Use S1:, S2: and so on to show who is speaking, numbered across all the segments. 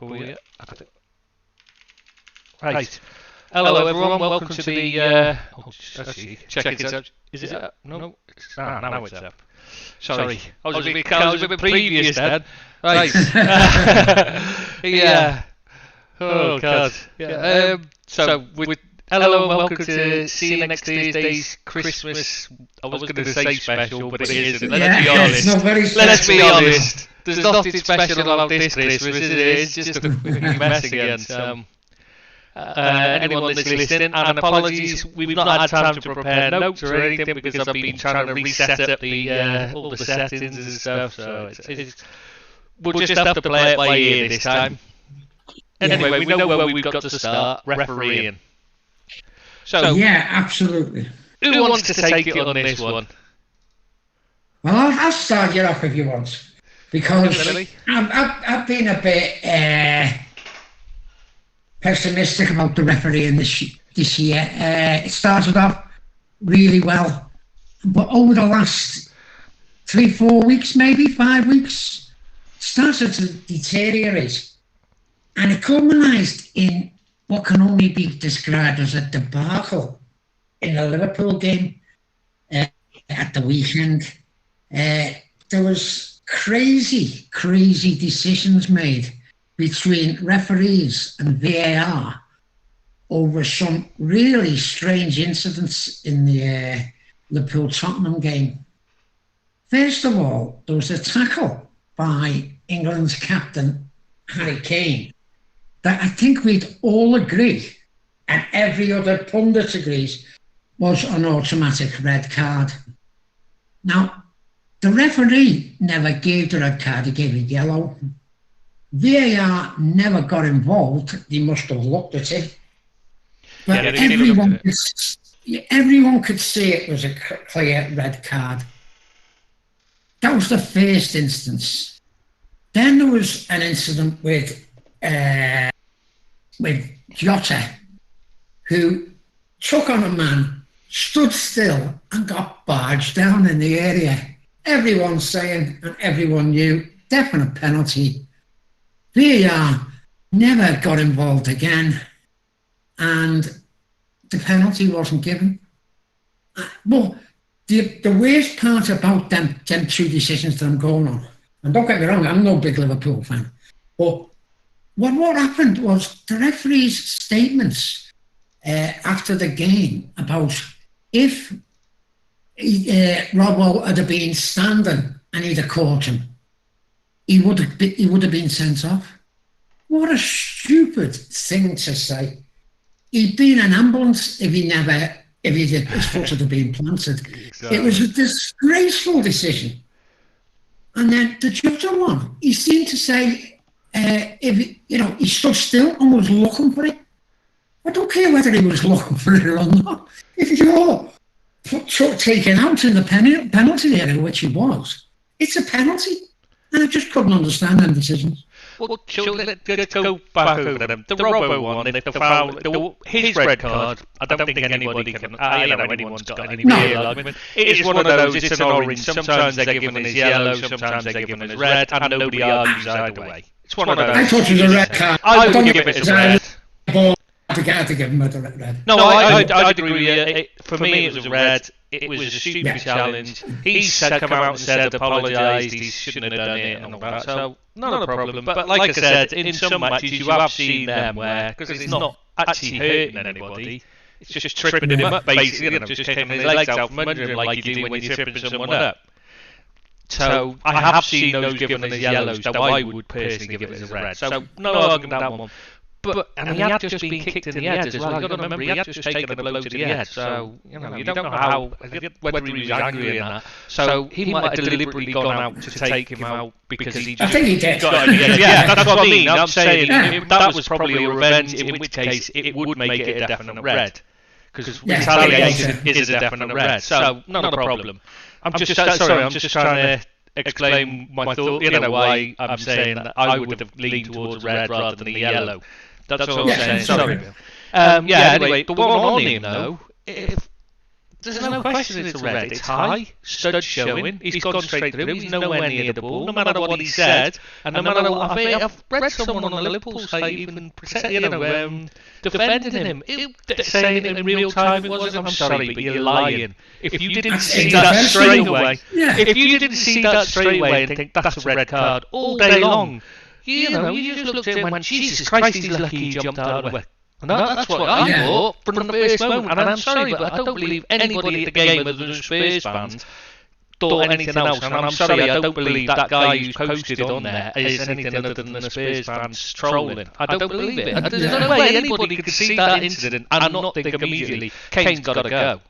S1: Oh, yeah. Right. Hello, everyone. Welcome to the. Actually, check it out. Is it up? No. Now it's up. Sorry. I was a bit previous then. Right. Yeah. Oh, God. Yeah. So, hello and welcome to See You Next Thursday's Christmas. I was going to say special, but it isn't. Let's be honest.
S2: It's not very special.
S1: Let's be honest. There's nothing special about this Christmas, is it? It's just a mess again. Anyone that's listening, and apologies, we've not had time to prepare notes or anything because I've been trying to reset up all the settings and stuff. So we'll just have to play it by ear this time. Anyway, we know where we've got to start, refereeing. So
S2: Yeah, absolutely.
S1: who wants to take it on this one?
S2: Well, I'll start you off if you want, because
S1: Really?
S2: I've been a bit pessimistic about the refereeing this year. It started off really well, but over the last 3-4 weeks, maybe 5 weeks, it started to deteriorate, and it culminated in what can only be described as a debacle in the Liverpool game at the weekend. There was crazy decisions made between referees and VAR over some really strange incidents in the Liverpool-Tottenham game. First of all, there was a tackle by England's captain, Harry Kane, that I think we'd all agree, and every other pundit agrees, was an automatic red card. Now, the referee never gave the red card, he gave a yellow. VAR never got involved, they must have looked at it. But everyone could see it was a clear red card. That was the first instance. Then there was an incident with Jota, who took on a man, stood still and got barged down in the area. Everyone saying, and everyone knew, definite penalty. VAR never got involved again, and the penalty wasn't given. But the worst part about them two decisions that I'm going on, and don't get me wrong, I'm no big Liverpool fan, but what happened was the referee's statements after the game about if Rodwell had been standing and he'd have caught him, he would have been sent off. What a stupid thing to say. He'd been an ambulance if his foot had been planted. Exactly. It was a disgraceful decision. And then the Jota one, he seemed to say, he stood still and was looking for it. I don't care whether he was looking for it or not. If you're taken out in the penalty area, which he was, it's a penalty. And I just couldn't understand them decisions.
S1: Well, let's go back over them. The Robbo one, the foul, his red card, I don't think anybody can, anyone's got any real argument. It is one of those, it's an orange, sometimes they're given as yellow, sometimes they're given as red, and nobody argues either way. It's one of those.
S2: I thought it was a red card.
S1: I would give it a red.
S2: I had to give him a red.
S1: No, I'd agree with you. For me, it was a red. It was a stupid challenge. He come out and said, apologised, he shouldn't have done it and all that. So, not a problem. But like I said, in some matches you have seen them where, because it's not actually hurting anybody, it's just tripping him up, basically, just taking his legs out from under him like you do when you're tripping someone up. So, I have seen those given as yellows, though I would personally give it as a red. So, no argument that one. And he had just been kicked in the head as well. You've got to remember, he had just taken a blow to the head. So, you don't know how, whether he was angry in that. So, he might have deliberately gone out to take him out because he just...
S2: I think he did.
S1: Yeah, that's what I mean. I'm saying that was probably a revenge, in which case it would make it a definite red. Because retaliation is a definite red. So, not a problem. I'm just trying to explain my thought, why I'm saying that I would have leaned towards red rather than the yellow. That's all I'm saying. Sorry. Anyway, the one on him, though, There's no question it's a red. It's high, stud showing. He's gone straight through. He's nowhere near the ball, no matter what he said, and no matter what I've read someone on the Liverpool site even defending him, saying in real time it wasn't. I'm sorry, but you're lying. If you didn't see that straight away, if you didn't see that straight away and think that's a red card all day long, you just looked at him and went, Jesus Christ, he's lucky he jumped out of the way. And that's what I thought from the first moment. And I'm sorry, but I don't believe anybody at the game other than Spurs fans thought anything else. And I'm sorry, I don't believe that guy who's posted on there is anything other than the Spurs fans trolling. I don't believe it. There's no way anybody could see that incident and not think immediately, Kane's got to go.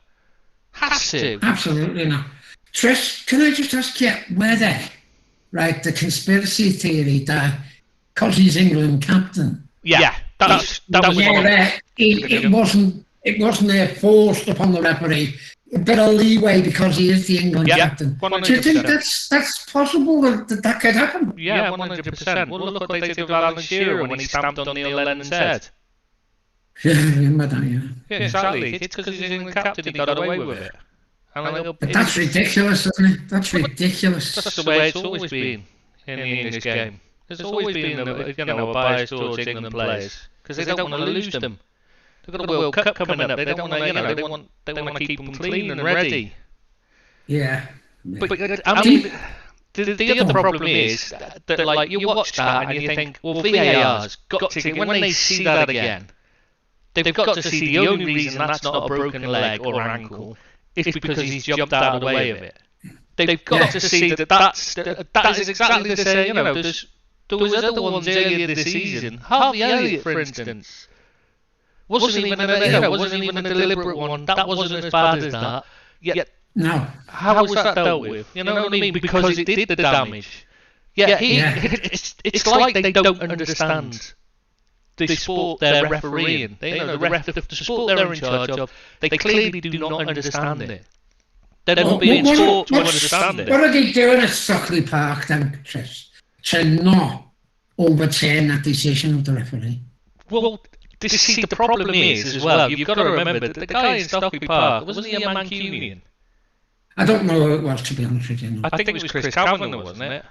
S1: Has to.
S2: Absolutely not. Trish, can I just ask you whether, right, the conspiracy theory that because he's England captain...
S1: Yeah. That was
S2: it wasn't forced upon the referee. A bit of leeway because he is the England captain.
S1: 100%.
S2: Do you think that's possible that could happen?
S1: Yeah, 100%. Well, look what they did with Alan Shearer when he stamped on Neil Lennon's head.
S2: Yeah, I remember that,
S1: Yeah, exactly. It's because he's England captain, he got away with it.
S2: But that's ridiculous, isn't it? That's ridiculous.
S1: That's the way it's always been in the English game. There's always been a bias towards England players because they don't want to lose them. They've got a World Cup coming up. They don't want they want to keep them clean and ready.
S2: Yeah.
S1: But I mean, the other problem is that like you watch that and you think, well, VAR's got to when they see that again, they've got to see the only reason that's not a broken leg or ankle is because he's jumped out of the way of it. They've got to see that is exactly the same. There was other ones earlier this season. Harvey Elliott, for instance, wasn't even a deliberate one. That wasn't as bad as that. Yet,
S2: no.
S1: How was that dealt with? You know what I mean? Because it did the damage. It's like they don't understand the sport they're refereeing. The sport they're in charge of, they clearly do not understand it. They're not being taught to understand it.
S2: What are they doing at Stockley Park then, Chris? To not overturn that decision of the referee.
S1: Well, the problem is as well. You've got to remember that the guy in Stockley Park wasn't he a Mancunian?
S2: I don't know who it was, to be honest with you.
S1: I think it was Chris Kavanagh, wasn't it?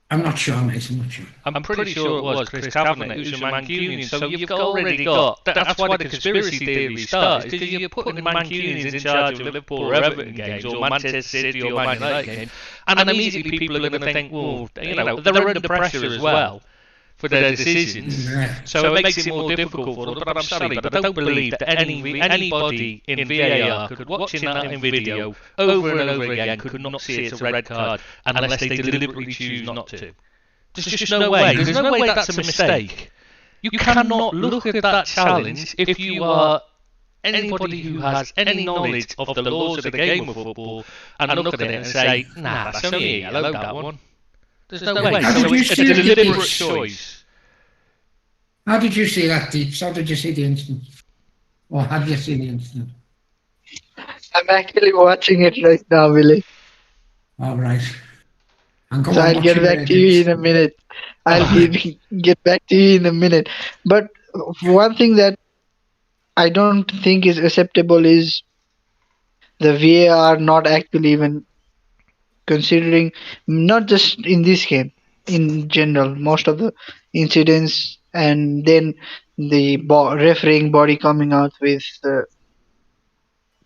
S2: I'm not sure, mate. I'm not sure.
S1: I'm pretty sure it was Chris Kavanagh who's a Mancunian. So you've already got. That's why the conspiracy theory starts. Because you're putting Mancunians in charge of Liverpool or Everton games, or Manchester City or Man United games, and then immediately people are going to think, well, they're under pressure as well for their decisions. So it makes it more difficult for them. But I'm sorry, but I don't believe that anybody in VAR could watching that in video over and over again could not see it's a red card unless they deliberately choose not to. There's just no way. There's no way that's a mistake. You cannot look at that challenge if you are anybody who has any knowledge of the laws of the game of football and look at it and say, nah, that's only a yellow, that one. There's no way. So it's a deliberate choice.
S2: How did you see that, Deeps? How did you see the incident? Or have you seen the incident?
S3: I'm actually watching it right now, Willie.
S2: All right.
S3: So I'll get back to you in a minute. Get back to you in a minute. But one thing that I don't think is acceptable is the VAR not actually even considering, not just in this game, in general, most of the incidents, and then the refereeing body coming out with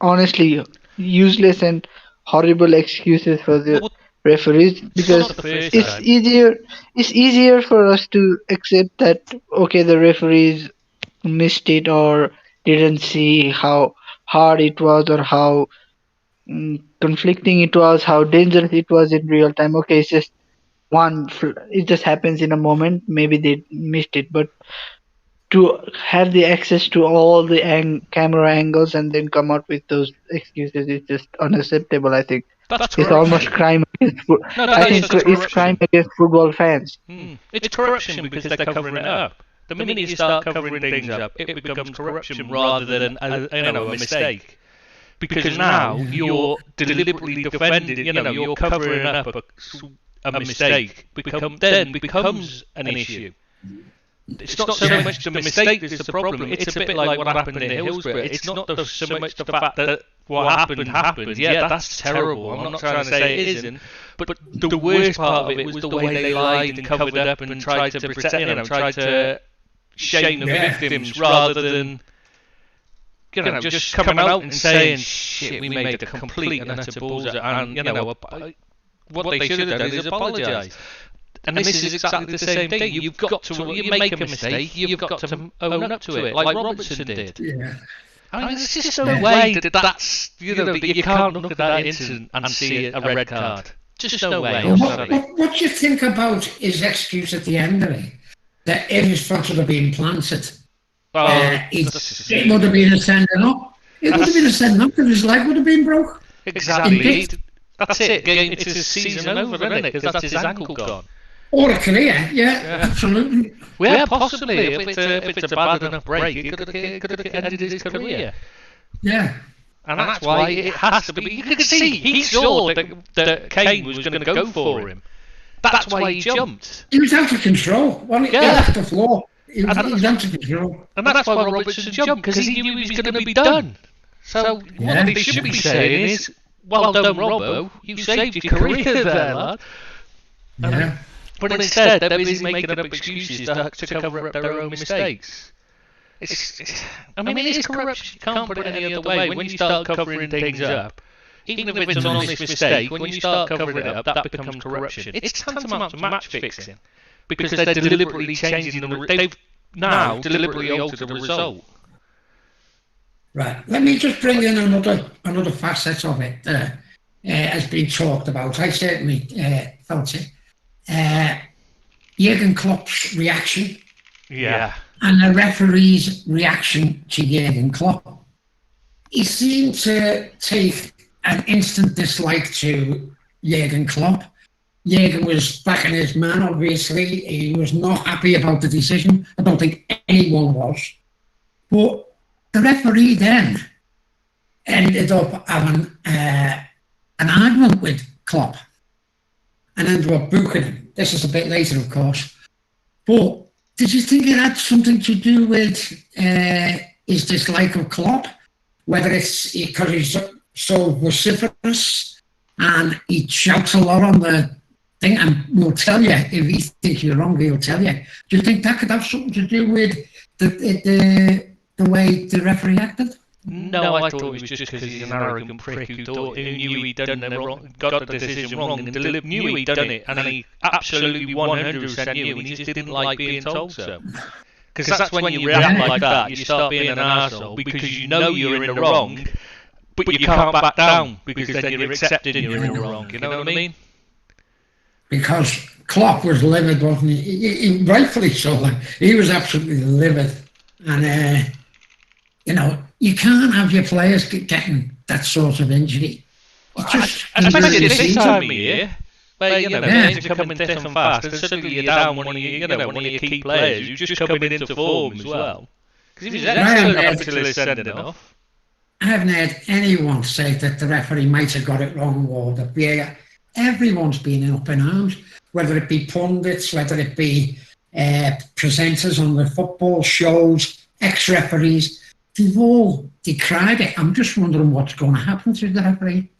S3: honestly useless and horrible excuses for the referees, because it's easier for us to accept that, okay, the referees missed it or didn't see how hard it was or how conflicting it was, how dangerous it was in real time. Okay, it's just it just happens in a moment, maybe they missed it, but to have the access to all the camera angles and then come out with those excuses is just unacceptable. I think it's almost crime against it's crime against football fans.
S1: It's corruption because they're covering it up. The minute you start covering things up, it becomes corruption rather than a mistake. Because now you're deliberately defending, you're covering up a mistake. Becomes an issue. It's not so much the mistake that's the problem. It's a bit like what happened in Hillsborough. It's not so much the fact that what happened. Yeah, that's terrible. I'm not trying to say it isn't. But the worst part of it was the way they lied and covered up and tried to protect, tried to shame the victims rather than, just coming out and saying, shit, we made a complete and utter bullshit. And, what they should have done is apologise. And this is exactly the same thing. You've got to, you make a mistake, you've got to own up to it, like Robertson did.
S2: Yeah.
S1: I mean, there's just no way that's, that you can't look at that incident and see a red card. Just no way.
S2: What do you think about his excuse at the end of it? That if his foot had been planted, it would have been a sending up. It would have been a sending up because his leg would have been broke.
S1: Exactly. That's it. It's his season over, isn't it? Because that's his ankle gone.
S2: Or a career, yeah, absolutely.
S1: Well, possibly. If it's a bad enough break, it could have ended his career.
S2: Yeah.
S1: And that's why it has to be. You could see, he saw that Kane was going to go for him. That's why he jumped.
S2: He was out of control. He left the floor. He was out of control.
S1: And that's why Robertson jumped, because he knew he was going to be done. So what they should be saying is, well done, Robbo, you saved your career there, lad.
S2: Yeah.
S1: But instead, they're busy making up excuses to cover up their own mistakes. It is corruption. You can't put it any other way. When you start covering things up, even if it's an honest mistake, when you start covering it up, that becomes corruption. It's tantamount to match fixing, because they're deliberately changing they've now deliberately altered the result.
S2: Right. Let me just bring in another facet of it that has been talked about. I certainly felt it. Jurgen Klopp's reaction.
S1: Yeah.
S2: And the referee's reaction to Jurgen Klopp. He seemed to take an instant dislike to Jurgen Klopp. Jurgen was back in his man, obviously. He was not happy about the decision. I don't think anyone was. But the referee then ended up having an argument with Klopp and ended up booking him. This is a bit later, of course. But did you think it had something to do with his dislike of Klopp? Whether it's because he's so vociferous and he shouts a lot on the thing and will tell you, if he thinks you're wrong, he'll tell you. Do you think that could have something to do with the way the referee acted?
S1: No, I thought it was just because he's an arrogant prick who knew he'd done the wrong, got the decision wrong, and knew he'd done it, and he absolutely 100% knew, and he just didn't like being told so. Because that's when you react like that, you start being an arsehole, because you know you're in the wrong, but you can't back down, because then you're accepting you're in the wrong, you know what I mean?
S2: Because Klopp was livid, wasn't he? Rightfully so. He was absolutely livid. And, you can't have your players getting that sort of injury.
S1: Especially this time of year, where games are coming thick and fast, and suddenly you're down one of your key players who's just coming into form as well. Because if he's excellent up until he's sending it off.
S2: I haven't heard anyone say that the referee might have got it wrong or the VAR. Everyone's been up in arms, whether it be pundits, whether it be presenters on the football shows, ex-referees. They've all decried it. I'm just wondering what's going to happen to the referee.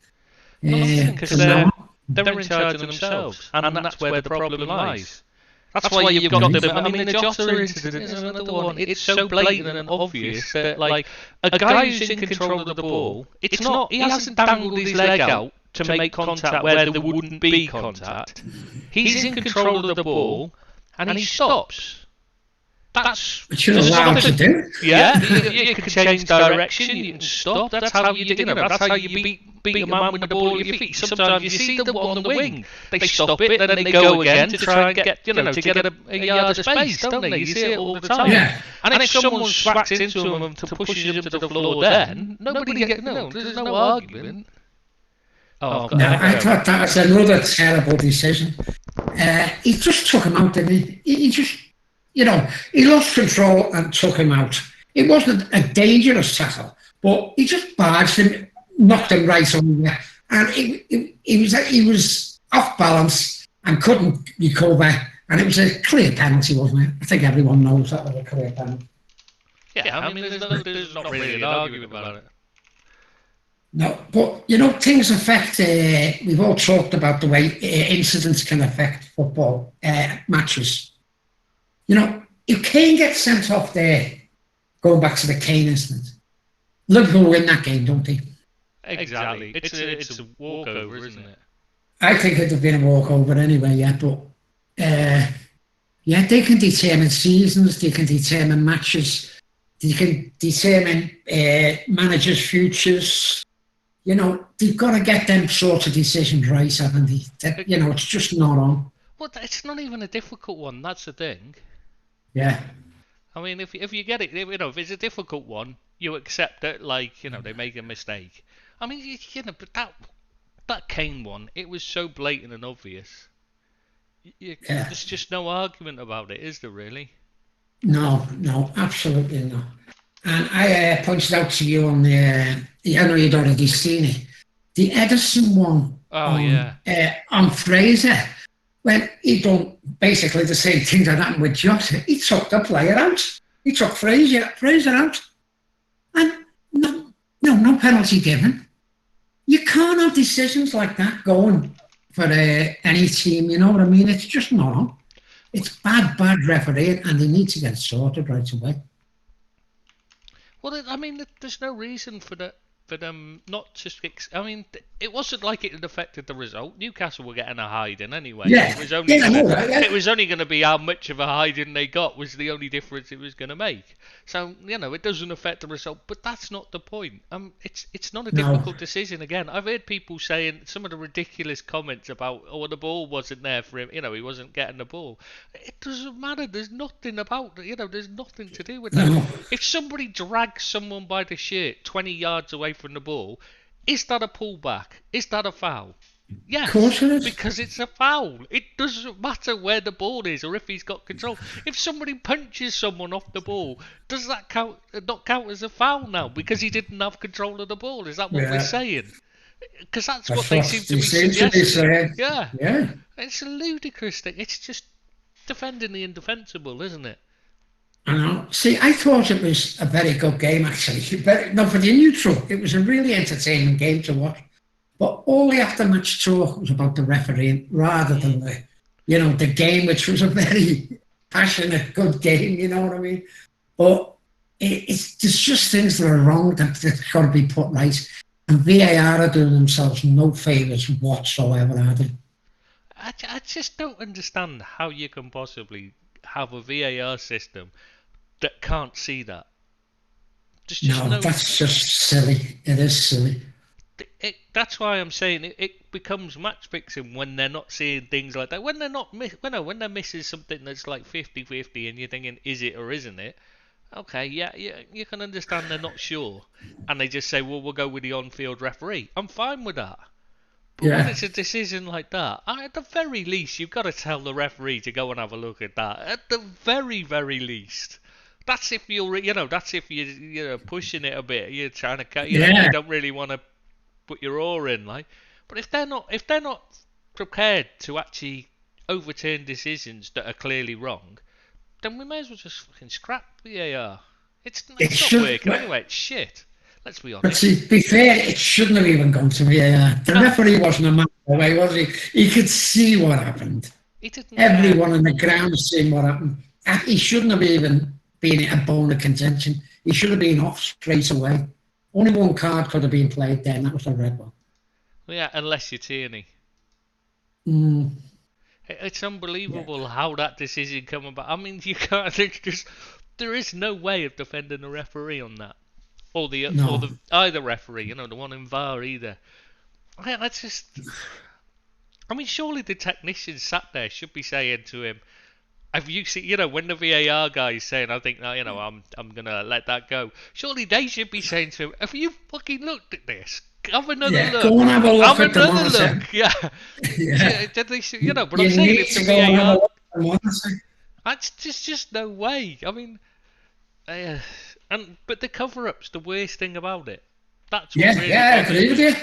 S1: Because they're in charge of themselves, and that's where the problem lies. That's why you've got them. I mean, the Jota incident is another one. It's so blatant and obvious that, like, a guy who's in control of the ball, it's not. He hasn't dangled his leg out to make contact where there wouldn't be contact. He's in control of the ball, and he stops. That's
S2: what you're allowed to do.
S1: Yeah, you can change direction, you can stop. That's how you do it. That's how you beat a man with the ball at your feet. Sometimes you see them on the wing. They stop it, then they go again to try and get, to get a yard of space, don't they? You see it all the time.
S2: Yeah.
S1: And if someone swats into him and pushes him to the floor, then there's no argument.
S2: I thought that was another terrible decision. He just took him out, didn't he? He just, he lost control and took him out. It wasn't a dangerous tackle, but he just barged him, knocked him right over, and he was off balance and couldn't recover. And it was a clear penalty, wasn't it? I think everyone knows that was a clear penalty.
S1: Yeah, I mean, there's not really an argument about it.
S2: No, but things affect. We've all talked about the way incidents can affect football matches. If Kane gets sent off there, going back to the Kane incident, Liverpool win that game, don't they?
S1: Exactly. It's a walkover, isn't it?
S2: I think it'd have been a walkover anyway, yeah. But yeah, they can determine seasons, they can determine matches, they can determine managers' futures. They've got to get them sort of decisions right, haven't they? It's just not on.
S1: Well, it's not even a difficult one. That's the thing.
S2: Yeah.
S1: I mean, if you get it, if it's a difficult one, you accept it. Like, they make a mistake. I mean, but that Kane one, it was so blatant and obvious. There's just no argument about it, is there? Really?
S2: No, absolutely not. And I pointed out to you on the, I know you'd already seen it, the Ederson one on Fraser. When he done basically the same thing that happened with Jota, he took the player out. He took Fraser out. And no penalty given. You can't have decisions like that going for any team, you know what I mean? It's just not on. It's bad refereeing, and they need to get it sorted right away.
S1: Well, I mean, there's no reason for them not to. I mean, it wasn't like it had affected the result. Newcastle were getting a hiding anyway.
S2: Yeah.
S1: It was only going to be how much of a hiding they got was the only difference it was going to make. So it doesn't affect the result, but that's not the point. It's not a difficult decision. Again, I've heard people saying some of the ridiculous comments about the ball wasn't there for him. He wasn't getting the ball. It doesn't matter. There's nothing about there's nothing to do with that.
S2: No.
S1: If somebody drags someone by the shirt 20 yards away from the ball, is that a pullback? Is that a foul? Yes,
S2: of course it is.
S1: because it's a foul. It doesn't matter where the ball is or if he's got control. If somebody punches someone off the ball, does that not count as a foul now because he didn't have control of the ball? Is that what we're saying? Because that's what they seem to be suggesting. Yeah, it's a ludicrous thing. It's just defending the indefensible, isn't it?
S2: I know. See, I thought it was a very good game, actually. No, for the neutral, it was a really entertaining game to watch. But all the after-match talk was about the refereeing rather than the game, which was a very passionate, good game, you know what I mean? But there's just things that are wrong that's got to be put right. And VAR are doing themselves no favours whatsoever, are they?
S1: I just don't understand how you can possibly have a VAR system that can't see that.
S2: That's just silly. It is silly.
S1: That's why I'm saying it becomes match fixing when they're not seeing things like that. When they're missing something that's like 50-50 and you're thinking, is it or isn't it? Okay, yeah, you can understand they're not sure. And they just say, well, we'll go with the on-field referee. I'm fine with that. But when it's a decision like that, at the very least, you've got to tell the referee to go and have a look at that. At the very, very least. That's if you're pushing it a bit. You're trying to, you don't really want to put your oar in, like. But if they're not prepared to actually overturn decisions that are clearly wrong, then we may as well just fucking scrap VAR. It's not working anyway. It's shit. Let's be honest.
S2: But to be fair, it shouldn't have even gone to VAR. The referee wasn't a man away, was he? He could see what happened. Everyone on the ground seeing what happened. He shouldn't have even been a bone of contention. He should have been off straight away. Only one card could have been played then. That was the red one.
S1: Well, yeah, unless you're Tierney. It's unbelievable how that decision came about. I mean, you can't. There is no way of defending a referee on that. Or either referee, the one in VAR either. I mean, surely the technician sat there should be saying to him, "Have you seen? When the VAR guy is saying, I think, I'm gonna let that go." Surely they should be saying to him, "Have you fucking looked at this? Have another look.
S2: Go and have a look
S1: have
S2: at the
S1: another
S2: monitor."
S1: look." Yeah. But I'm
S2: You
S1: saying
S2: need
S1: if
S2: to
S1: the
S2: go and have a
S1: VAR,
S2: look at the monitor.
S1: that's just no way. I mean, but the cover-up's the worst thing about it. That's what really
S2: I agree with you.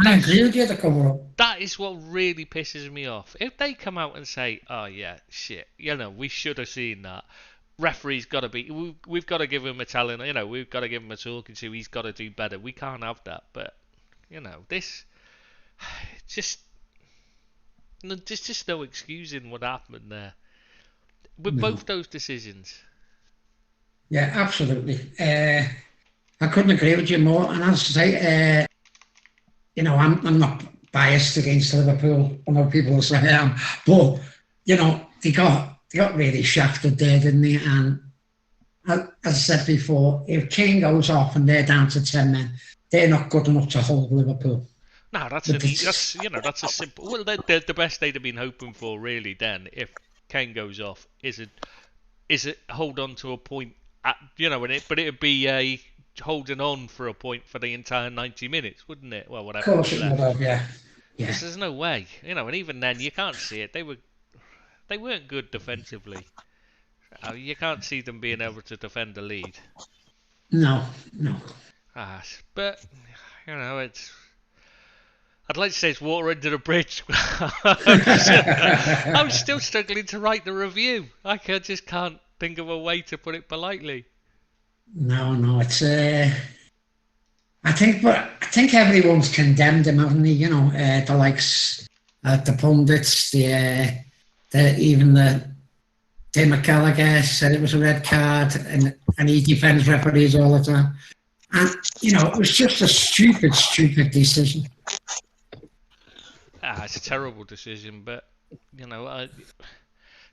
S2: I agree with you, the cover-up.
S1: That is what really pisses me off. If they come out and say, "Oh yeah, shit, we should have seen that," referee's got to be. We've got to give him a telling. We've got to give him a talking to. He's got to do better. We can't have that. But You know, this just there's just no excusing what happened there with both those decisions.
S2: Yeah, absolutely. I couldn't agree with you more. And as I say, you know, I'm not biased against Liverpool. I know people will say I am, but you know, they got really shafted there, didn't they? And as I said before, if Kane goes off and they're down to 10 men, they're not good enough to hold Liverpool.
S1: No, that's a simple. Well, the best they'd have been hoping for, really. Then, if Kane goes off, is it hold on to a point? But it'd be a holding on for a point for the entire 90 minutes, wouldn't it? Well, whatever.
S2: Of course it would have, yeah.
S1: Because there's no way, and even then you can't see it. They weren't good defensively. You can't see them being able to defend the lead.
S2: No.
S1: But it's. I'd like to say it's water under the bridge. I'm still struggling to write the review. I just can't think of a way to put it politely.
S2: No, it's. I think everyone's condemned him, haven't they? You know, the likes, the pundits, even the Tim McCallagher said it was a red card, and he defends referees all the time. And you know, it was just a stupid decision.
S1: It's a terrible decision, but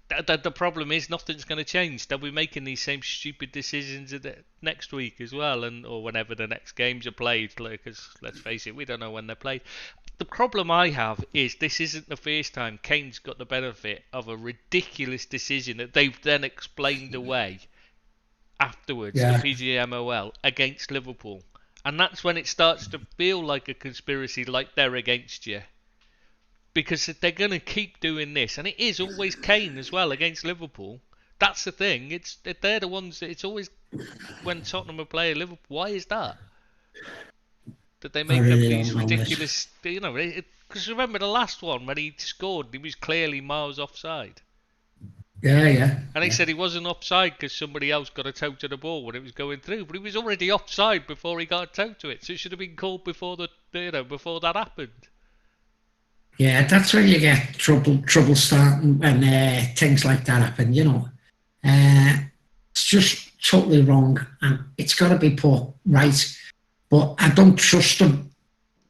S1: the problem is nothing's going to change. They'll be making these same stupid decisions next week as well, or whenever the next games are played. Because let's face it, we don't know when they're played. The problem I have is this isn't the first time Kane's got the benefit of a ridiculous decision that they've then explained away afterwards, the PGMOL, against Liverpool. And that's when it starts to feel like a conspiracy, like they're against you. Because they're going to keep doing this. And it is always Kane as well against Liverpool. That's the thing. They're the ones that it's always when Tottenham are playing Liverpool. Why is that? That they make up these ridiculous... Because remember the last one, when he scored, he was clearly miles offside.
S2: Yeah.
S1: And he said he wasn't offside because somebody else got a toe to the ball when it was going through. But he was already offside before he got a toe to it. So it should have been called before before that happened.
S2: Yeah, that's when you get trouble starting when things like that happen, you know. It's just totally wrong and it's got to be put right. But I don't trust them,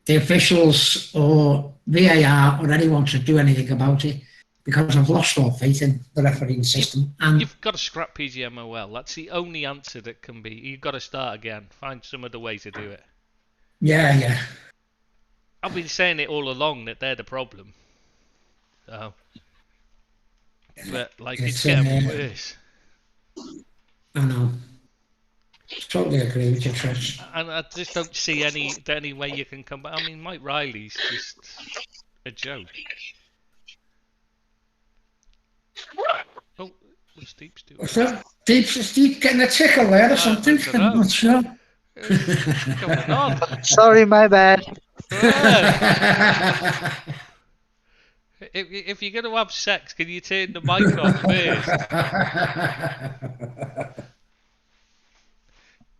S2: the officials or VAR or anyone to do anything about it because I've lost all faith in the refereeing system. And
S1: you've got to scrap PGMOL. That's the only answer that can be. You've got to start again. Find some other way to do it.
S2: Yeah.
S1: I've been saying it all along that they're the problem. So, but it's getting worse.
S2: I know. Totally agree with you, Trish.
S1: And I just don't see any way you can come back. I mean, Mike Riley's just a joke. Oh, what's Deep's doing?
S2: What's that? Deep's getting a tickle there or something. I'm not sure.
S1: What's going on?
S3: Sorry, my bad.
S1: If you're going to have sex, can you turn the mic off first?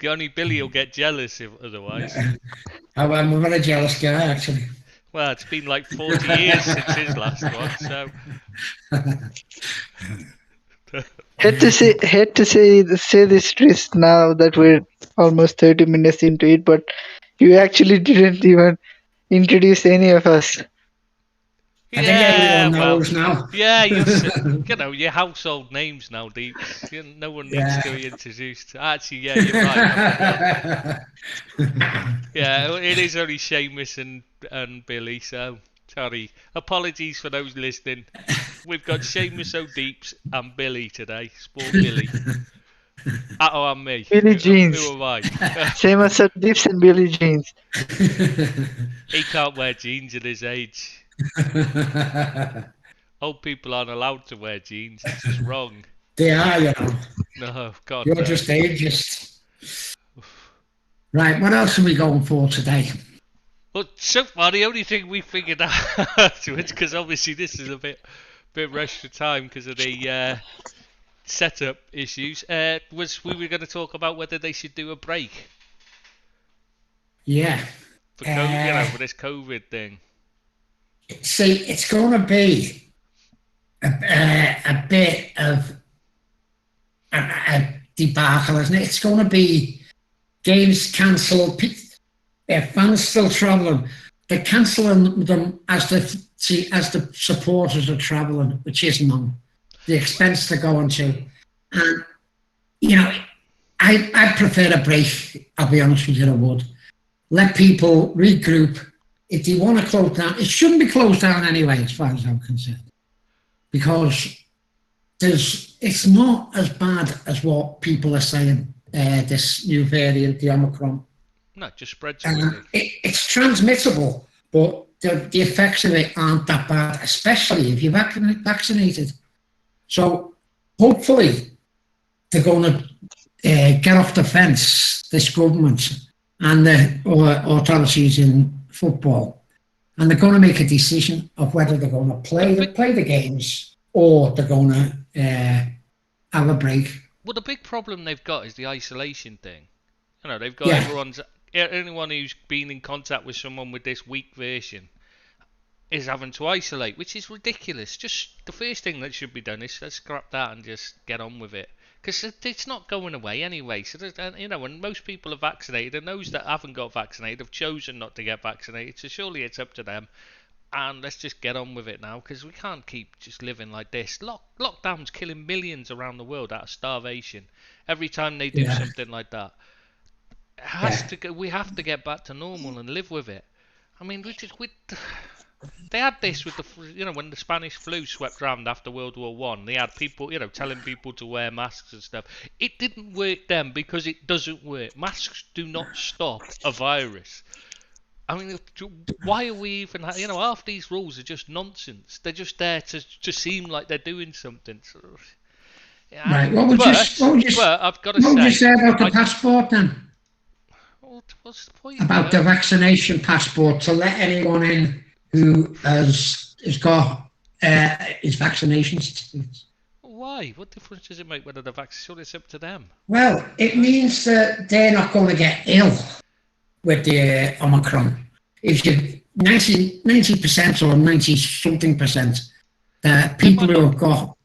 S1: Only Billy will get jealous otherwise.
S2: I'm a very jealous guy, actually.
S1: Well, it's been like 40 years since his last one, so...
S3: Hate to say this, Tris, now that we're almost 30 minutes into it, but you actually didn't even introduce any of us.
S2: I think everyone knows now.
S1: Yeah, your household names now, Deep. No one needs to be introduced. Actually, yeah, you're right. Yeah, it is only Seamus and Billy, so sorry. Apologies for those listening. We've got Seamus O'Deeps and Billy today. Sport Billy. And me.
S3: Billy Jeans.
S1: Who am I?
S3: Seamus O'Deeps and Billy Jeans.
S1: He can't wear jeans at his age. Old people aren't allowed to wear jeans. It's just wrong.
S2: They are, you know.
S1: No, God.
S2: You're just ageist. Right, what else are we going for today?
S1: Well, so far the only thing we figured out afterwards, because obviously this is a bit rushed for time because of the setup issues, was we were going to talk about whether they should do a break.
S2: Yeah.
S1: for COVID, for this COVID thing.
S2: See, it's going to be a bit of a debacle, isn't it? It's going to be games cancelled, fans still travelling. They're cancelling them as the supporters are travelling, which is none. The expense they're going to. And, I prefer a break, I'll be honest with you, I would. Let people regroup. If they want to close down, it shouldn't be closed down anyway, as far as I'm concerned. Because it's not as bad as what people are saying, this new variant, the Omicron.
S1: No, it just spreads.
S2: It's transmissible, but the effects of it aren't that bad, especially if you're vaccinated. So hopefully they're going to get off the fence, this government and the authorities in football, and they're going to make a decision of whether they're going to play the games or they're going to have a break.
S1: Well, the big problem they've got is the isolation thing. They've got anyone who's been in contact with someone with this weak version is having to isolate, which is ridiculous. Just the first thing that should be done is let's scrap that and just get on with it. Because it's not going away anyway. So, when most people are vaccinated, and those that haven't got vaccinated have chosen not to get vaccinated, so surely it's up to them. And let's just get on with it now, because we can't keep just living like this. Lockdown's killing millions around the world out of starvation every time they do something like that. It has to go. We have to get back to normal and live with it. I mean, they had this with when the Spanish flu swept around after World War One. They had people, telling people to wear masks and stuff. It didn't work then because it doesn't work. Masks do not stop a virus. I mean, why are we even? Half these rules are just nonsense. They're just there to seem like they're doing something. So,
S2: right. What would you say about the passport then?
S1: What's the point?
S2: About the vaccination passport, to let anyone in who has got his vaccination certificates.
S1: Why? What difference does it make whether the vaccine? It's up to them.
S2: Well, it means that they're not going to get ill with the Omicron. If you 90% or 90-something percent, the people who have got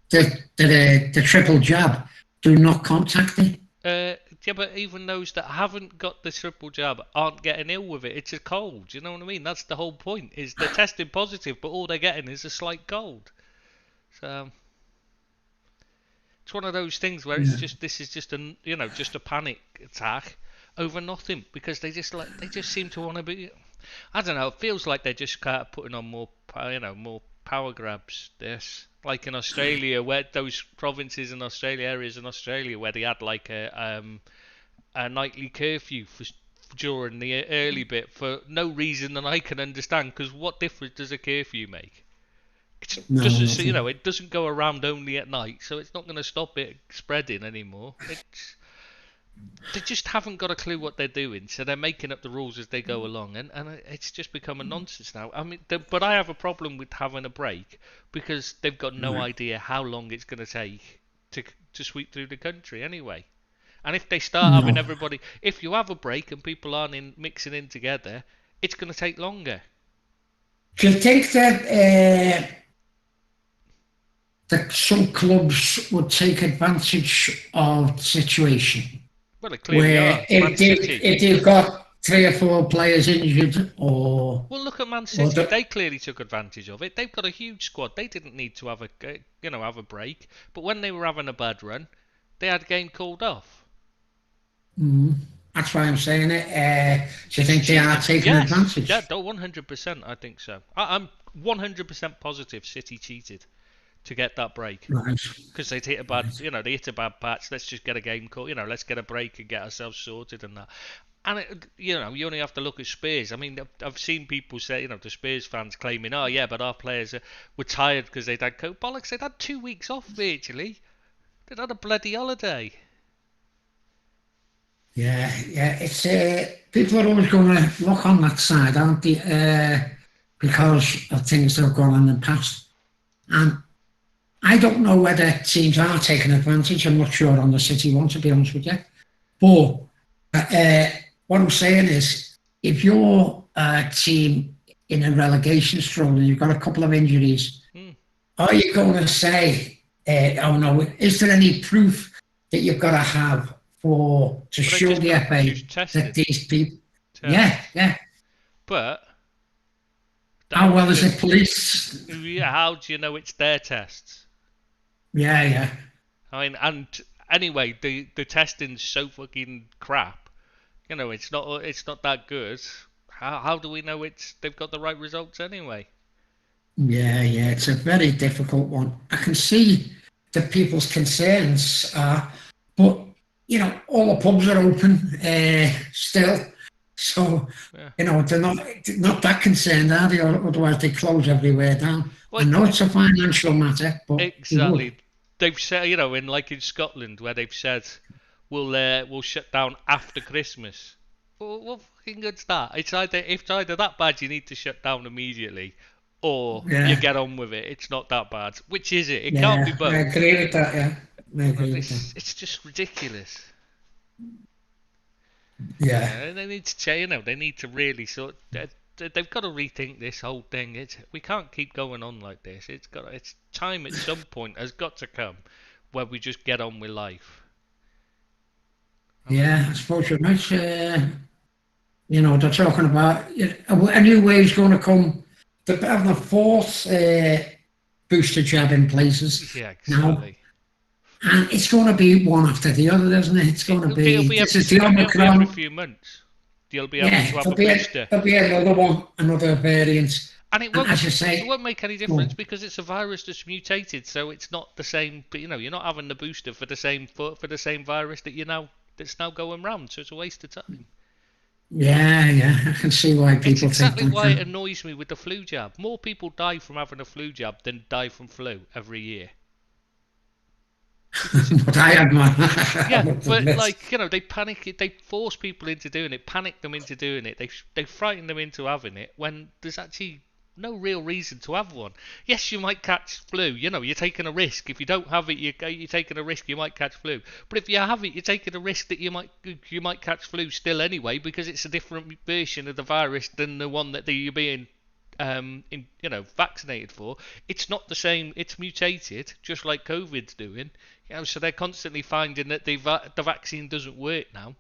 S2: the triple jab do not contact it.
S1: Yeah, but even those that haven't got the triple jab aren't getting ill with it. It's a cold. You know what I mean? That's the whole point. Is they're testing positive, but all they're getting is a slight cold. So it's one of those things where it's just this is just a panic attack over nothing, because they just seem to want to be. I don't know. It feels like they're just kind of putting on more power grabs. This. Like in Australia, where those provinces in Australia, areas in Australia, where they had like a nightly curfew during the early bit for no reason that I can understand. Because what difference does a curfew make? It doesn't go around only at night, so it's not going to stop it spreading anymore. They just haven't got a clue what they're doing, so they're making up the rules as they go along, and it's just become a nonsense now. I mean, but I have a problem with having a break because they've got no idea how long it's going to take to sweep through the country anyway. And if they start having everybody, if you have a break and people aren't mixing in together, it's going to take longer.
S2: Do you think that some clubs would take advantage of the situation?
S1: Well, it clearly are.
S2: If they've got 3 or 4 players injured, or
S1: well, look at Man City. They clearly took advantage of it. They've got a huge squad. They didn't need to have a break. But when they were having a bad run, they had a game called off.
S2: That's why I'm saying it. Do you think they are taking advantage?
S1: Yeah, 100%. I think so. I'm 100% positive City cheated to get that break, because they hit a bad, they hit a bad patch. Let's just get a game call, let's get a break and get ourselves sorted and that. And you only have to look at Spurs. I mean, I've seen people say, the Spurs fans claiming, oh yeah, but our players were tired because they'd had bollocks. They'd had 2 weeks off virtually. They'd had a bloody holiday.
S2: Yeah. It's people are always going to look on that side, aren't they? Because of things that have gone on in the past, and I don't know whether teams are taking advantage. I'm not sure on the City one, to be honest with you. But what I'm saying is, if you're a team in a relegation struggle and you've got a couple of injuries, are you going to say, oh no, is there any proof that you've got to have to show the FA that these people... Yeah.
S1: But...
S2: how well is it policed?
S1: Yeah, how do you know it's their tests?
S2: Yeah.
S1: I mean, and anyway, the testing's so fucking crap. You know, it's not that good. How do we know they've got the right results anyway?
S2: Yeah, it's a very difficult one. I can see the people's concerns are, but you know, all the pubs are open still, so you know they're not that concerned, are they? Otherwise, they close everywhere down. Well, I know it's a financial matter, but
S1: exactly. They've said, you know, in Scotland, where they've said we'll shut down after Christmas. Well, what fucking good's that? It's either that bad you need to shut down immediately, or you get on with it. It's not that bad. Which is it? It can't be both.
S2: I agree with that. Yeah,
S1: it's just ridiculous.
S2: Yeah.
S1: They need to change. You know, they need to really they've got to rethink this whole thing. We can't keep going on like this. It's time at some point has got to come where we just get on with life.
S2: Yeah, I suppose you're right. You know, they're talking about a new wave's going to come. They're having a fourth booster jab in places.
S1: Yeah, exactly.
S2: Now, and it's going to be one after the other, isn't it? It's going to be. This is the Omicron.
S1: Every few months. You'll be able to have a booster.
S2: There'll be another one, another variant.
S1: And it won't,
S2: as you say,
S1: it won't make any difference because it's a virus that's mutated, so it's not the same. But you know, you're not having the booster for the same virus that's now going round. So it's a waste of time.
S2: Yeah, I can see why people think that.
S1: It's exactly why it annoys me with the flu jab. More people die from having a flu jab than die from flu every year.
S2: But I had mine.
S1: Yeah, but like, you know, they panic it. They force people into doing it, panic them into doing it. They frighten them into having it when there's actually no real reason to have one. Yes, you might catch flu. You know, you're taking a risk. If you don't have it, you're taking a risk. You might catch flu. But if you have it, you're taking a risk that you might catch flu still anyway, because it's a different version of the virus than the one that you're being vaccinated for. It's not the same. It's mutated, just like COVID's doing. You know, so they're constantly finding that the vaccine doesn't work now.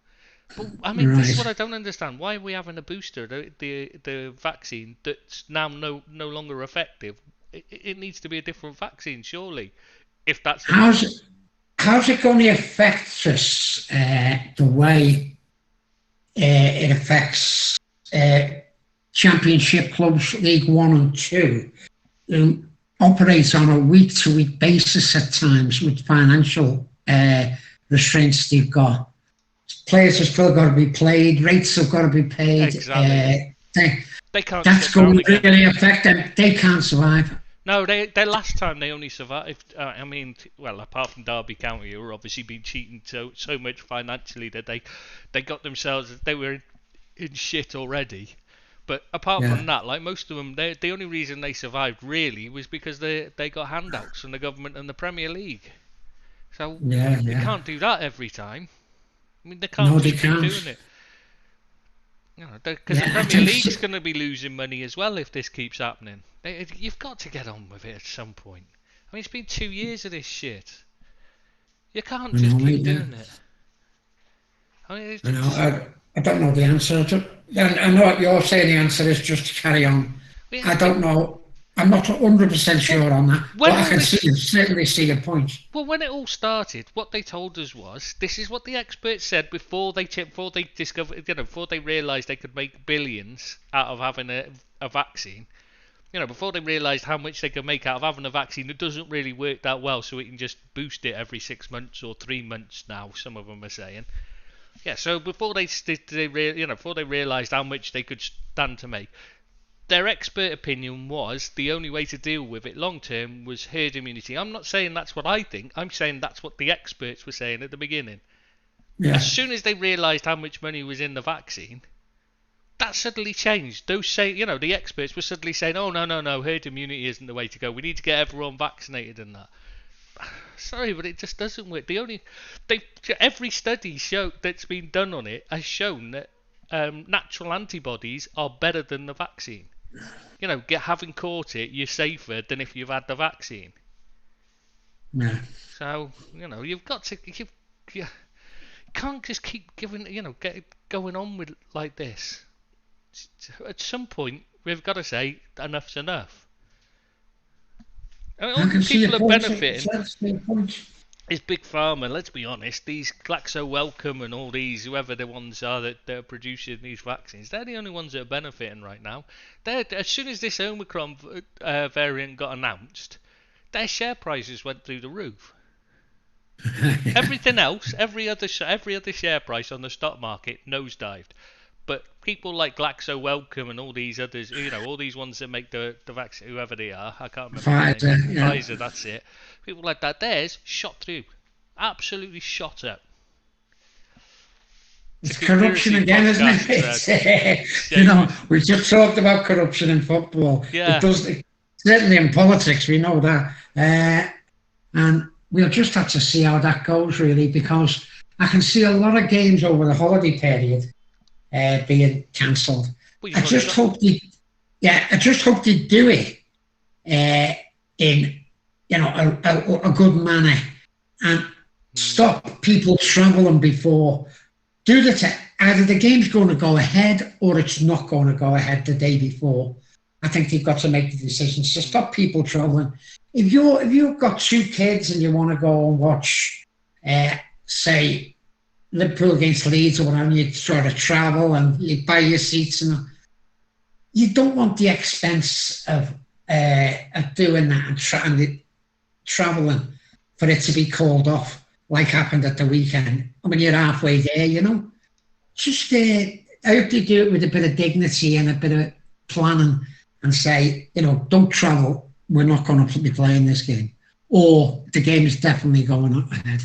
S1: But I mean, This is what I don't understand. Why are we having a booster, the vaccine that's now no longer effective? It needs to be a different vaccine, surely. If that's
S2: how's it going to affect us the way it affects Championship clubs, League 1 and 2, operates on a week-to-week basis at times with financial restraints they've got. Players have still got to be played, rates have got to be paid.
S1: Exactly. They can't.
S2: That's going to really affect them. They can't survive.
S1: No, they last time they only survived. Apart from Derby County, who were obviously been cheating so much financially that they got themselves. They were in shit already. But apart from that, like most of them, the only reason they survived really was because they got handouts from the government and the Premier League. So they can't do that every time. I mean, they can't keep doing it. You know, because the Premier League's going to be losing money as well if this keeps happening. You've got to get on with it at some point. I mean, it's been 2 years of this shit. You can't just keep doing it. I mean,
S2: I don't know the answer. I know what you're saying. The answer is just to carry on. I don't know. I'm not 100% sure on that. But I can certainly see your point.
S1: Well, when it all started, what they told us was this is what the experts said before they discovered, before they realised they could make billions out of having a vaccine. You know, before they realised how much they could make out of having a vaccine that doesn't really work that well, so we can just boost it every 6 months or 3 months now. Some of them are saying. Yeah, so before they realised how much they could stand to make, their expert opinion was the only way to deal with it long term was herd immunity. I'm not saying that's what I think. I'm saying that's what the experts were saying at the beginning. Yeah. As soon as they realised how much money was in the vaccine, that suddenly changed. The experts were suddenly saying, "Oh no, herd immunity isn't the way to go. We need to get everyone vaccinated and that." Sorry, but it just doesn't work. Every study that's been done on it has shown that natural antibodies are better than the vaccine. You know, having caught it, you're safer than if you've had the vaccine.
S2: Yeah.
S1: So, you know, you've got to... You can't just keep going on with like this. At some point, we've got to say, enough's enough. I mean, all the people are benefiting is Big Pharma. Let's be honest, these Glaxo Wellcome and all these, whoever the ones are that are producing these vaccines, they're the only ones that are benefiting right now. As soon as this Omicron variant got announced, their share prices went through the roof. Everything else, every other share price on the stock market nosedived. But people like Glaxo Wellcome and all these others, you know, all these ones that make the vaccine, whoever they are, I can't remember. Pfizer, that's it. People like that, theirs shot through. Absolutely shot up.
S2: It's corruption again, isn't it? You know, we just talked about corruption in football.
S1: Yeah.
S2: It does, certainly in politics, we know that. And we'll just have to see how that goes, really, because I can see a lot of games over the holiday period being cancelled. I just hope they do it in, you know, a good manner and stop people travelling before. Either the game's going to go ahead or it's not going to go ahead the day before. I think they've got to make the decisions to stop people travelling. If you've got 2 kids and you want to go and watch, say, Liverpool against Leeds or whatever, you sort of travel and you buy your seats, and you don't want the expense of doing that and travelling for it to be called off, like happened at the weekend. I mean, you're halfway there, you know. Just I hope they do it with a bit of dignity and a bit of planning and say, you know, don't travel. We're not going to be playing this game, or the game is definitely going ahead.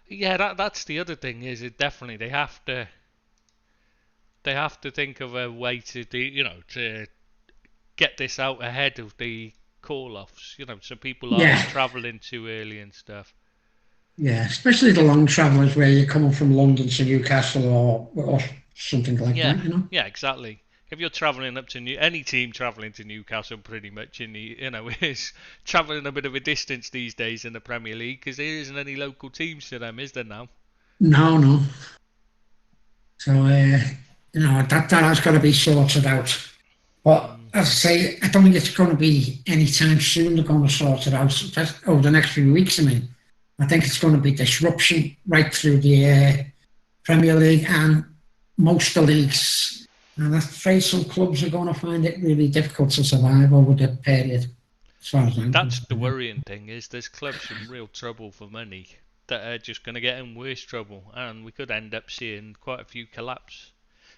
S1: Yeah, that's the other thing. Is it definitely they have to think of a way to to get this out ahead of the call-offs. You know, so people aren't travelling too early and stuff.
S2: Yeah, especially the long travellers where you're coming from London to Newcastle or something like that. You know.
S1: Yeah, exactly. If you're travelling up to any team travelling to Newcastle, pretty much is travelling a bit of a distance these days in the Premier League, because there isn't any local teams to them, is there now?
S2: No. So you know, that has got to be sorted out. But as I say, I don't think it's going to be any time soon. They're going to sort it out over the next few weeks. I mean, I think it's going to be disruption right through the Premier League and most of the leagues. And I'm afraid some clubs are going to find it really difficult to survive over the period. As far as
S1: that's the worrying thing, is there's clubs in real trouble for money that are just going to get in worse trouble, and we could end up seeing quite a few collapse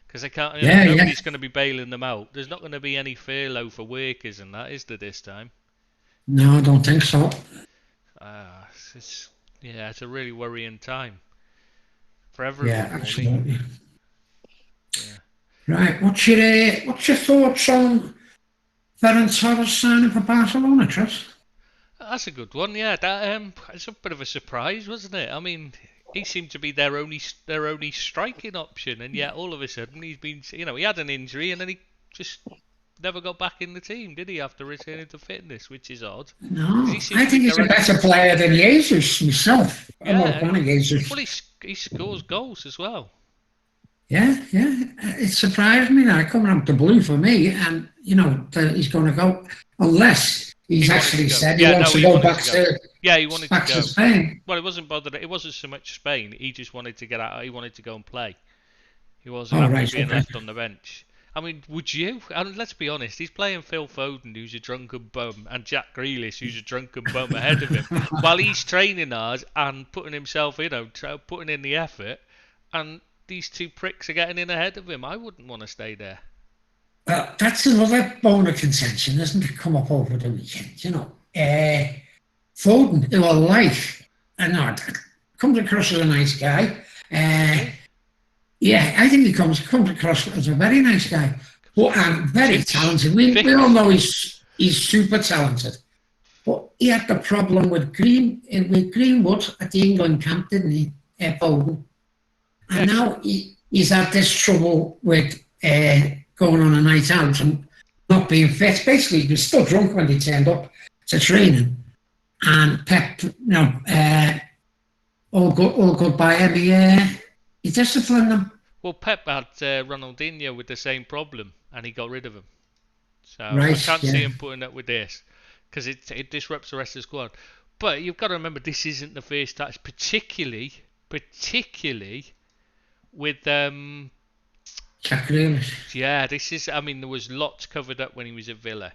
S1: because they can't. Nobody's going to be bailing them out. There's not going to be any furlough for workers and that, is there, this time?
S2: No, I don't think so.
S1: It's a really worrying time for everyone.
S2: Yeah, absolutely.
S1: Really. Yeah.
S2: Right, what's your thoughts on Ferran Torres signing for Barcelona, Chris?
S1: That's a good one, yeah. That it's a bit of a surprise, wasn't it? I mean, he seemed to be their only striking option, and yet all of a sudden he's been, he had an injury and then he just never got back in the team, did he? After returning to fitness, which is odd.
S2: No, I think he's a better player than Jesus himself. I'm not a fan of Jesus.
S1: Well, he scores goals as well.
S2: Yeah, it surprised me that coming out the blue for me, and he's going to go unless he's actually said he wants to go back to.
S1: Yeah, he wanted to go.
S2: Spain.
S1: Well, it wasn't bothered. It wasn't so much Spain. He just wanted to get out. He wanted to go and play. He wasn't being left on the bench. I mean, would you? And let's be honest. He's playing Phil Foden, who's a drunken bum, and Jack Grealish, who's a drunken bum, ahead of him, while he's training hard and putting himself, putting in the effort, and these 2 pricks are getting in ahead of him. I wouldn't want to stay there.
S2: Well, that's another bone of contention, isn't it? Come up over the weekend, Foden, who I like, comes across as a nice guy. Yeah, I think he comes across as a very nice guy, and very talented. We all know he's super talented, but he had the problem with Greenwood at the England camp, didn't he, Foden? And now he's had this trouble with going on a night out and not being fit. Basically, he was still drunk when he turned up to training. And Pep, all good by him. He disciplined them.
S1: Well, Pep had Ronaldinho with the same problem, and he got rid of him. So
S2: Right,
S1: I can't
S2: yeah.
S1: see him putting up with this, because it disrupts the rest of the squad. But you've got to remember, this isn't the first touch, particularly with
S2: Jack Grealish.
S1: yeah. This is, I mean, there was lots covered up when he was at Villa.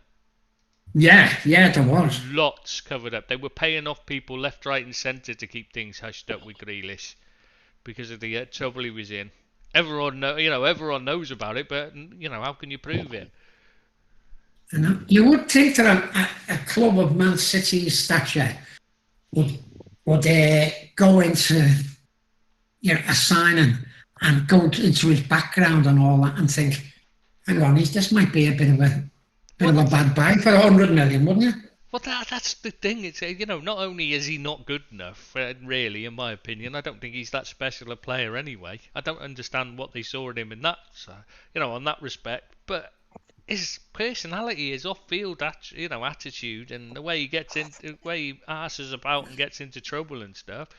S2: Yeah, there was.
S1: Lots covered up. They were paying off people left, right, and centre to keep things hushed up with Grealish because of the trouble he was in. Everyone knows about it, but how can you prove it?
S2: You would think that a club of Man City's stature would go into a signing and go into his background and all that and think, hang on, this might be a bit of a bad buy for 100 million, wouldn't you?
S1: Well, that's the thing. It's not only is he not good enough, really, in my opinion. I don't think he's that special a player anyway. I don't understand what they saw in him in that, on that respect. But his personality, his off-field, attitude, and the way he arses about and gets into trouble and stuff.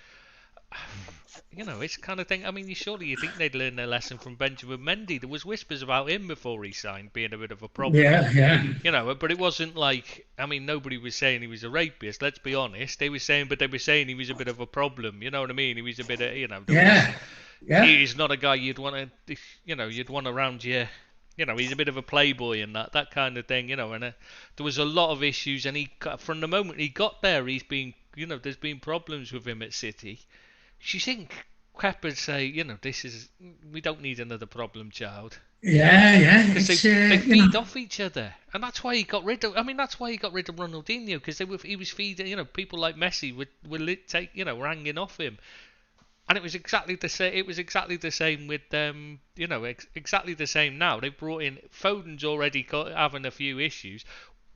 S1: It's the kind of thing. I mean, surely you think they'd learn their lesson from Benjamin Mendy. There was whispers about him before he signed being a bit of a problem.
S2: Yeah.
S1: But it wasn't like, I mean, nobody was saying he was a rapist. Let's be honest. They were saying he was a bit of a problem. You know what I mean? He was a bit of,
S2: Yeah.
S1: He's not a guy you'd want to, you'd want around you. He's a bit of a playboy and that kind of thing. And there was a lot of issues. And from the moment he got there, he's been, there's been problems with him at City. Do you think Pep would say, we don't need another problem child?
S2: Yeah.
S1: Because they feed off each other, and that's why he got rid of. I mean, that's why he got rid of Ronaldinho, because he was feeding. People like Messi were hanging off him, and it was exactly the same. It was exactly the same with exactly the same now. They brought in Foden's already having a few issues.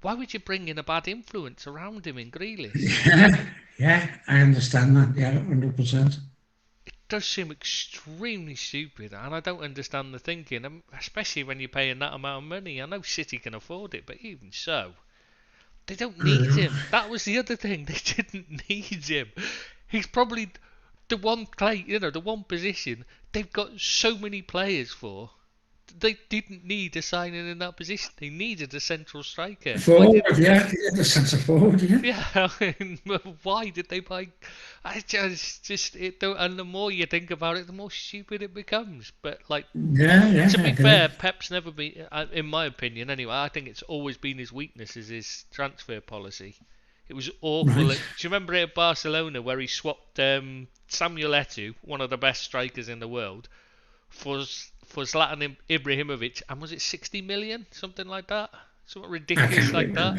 S1: Why would you bring in a bad influence around him in Grealish?
S2: Yeah, I understand that. Yeah, 100%.
S1: It does seem extremely stupid, and I don't understand the thinking, especially when you're paying that amount of money. I know City can afford it, but even so, they don't need him. That was the other thing. They didn't need him. He's probably the one the one position they've got so many players for. They didn't need a signing in that position. They needed a central striker.
S2: Forward, the centre forward,
S1: Yeah, why did they buy? And the more you think about it, the more stupid it becomes. But to be fair, Pep's never been, in my opinion, anyway. I think it's always been his weakness is his transfer policy. It was awful.
S2: Right.
S1: Do you remember it at Barcelona where he swapped Samuel Eto'o, one of the best strikers in the world, for Zlatan Ibrahimovic, and was it 60 million, something like that, something ridiculous like that?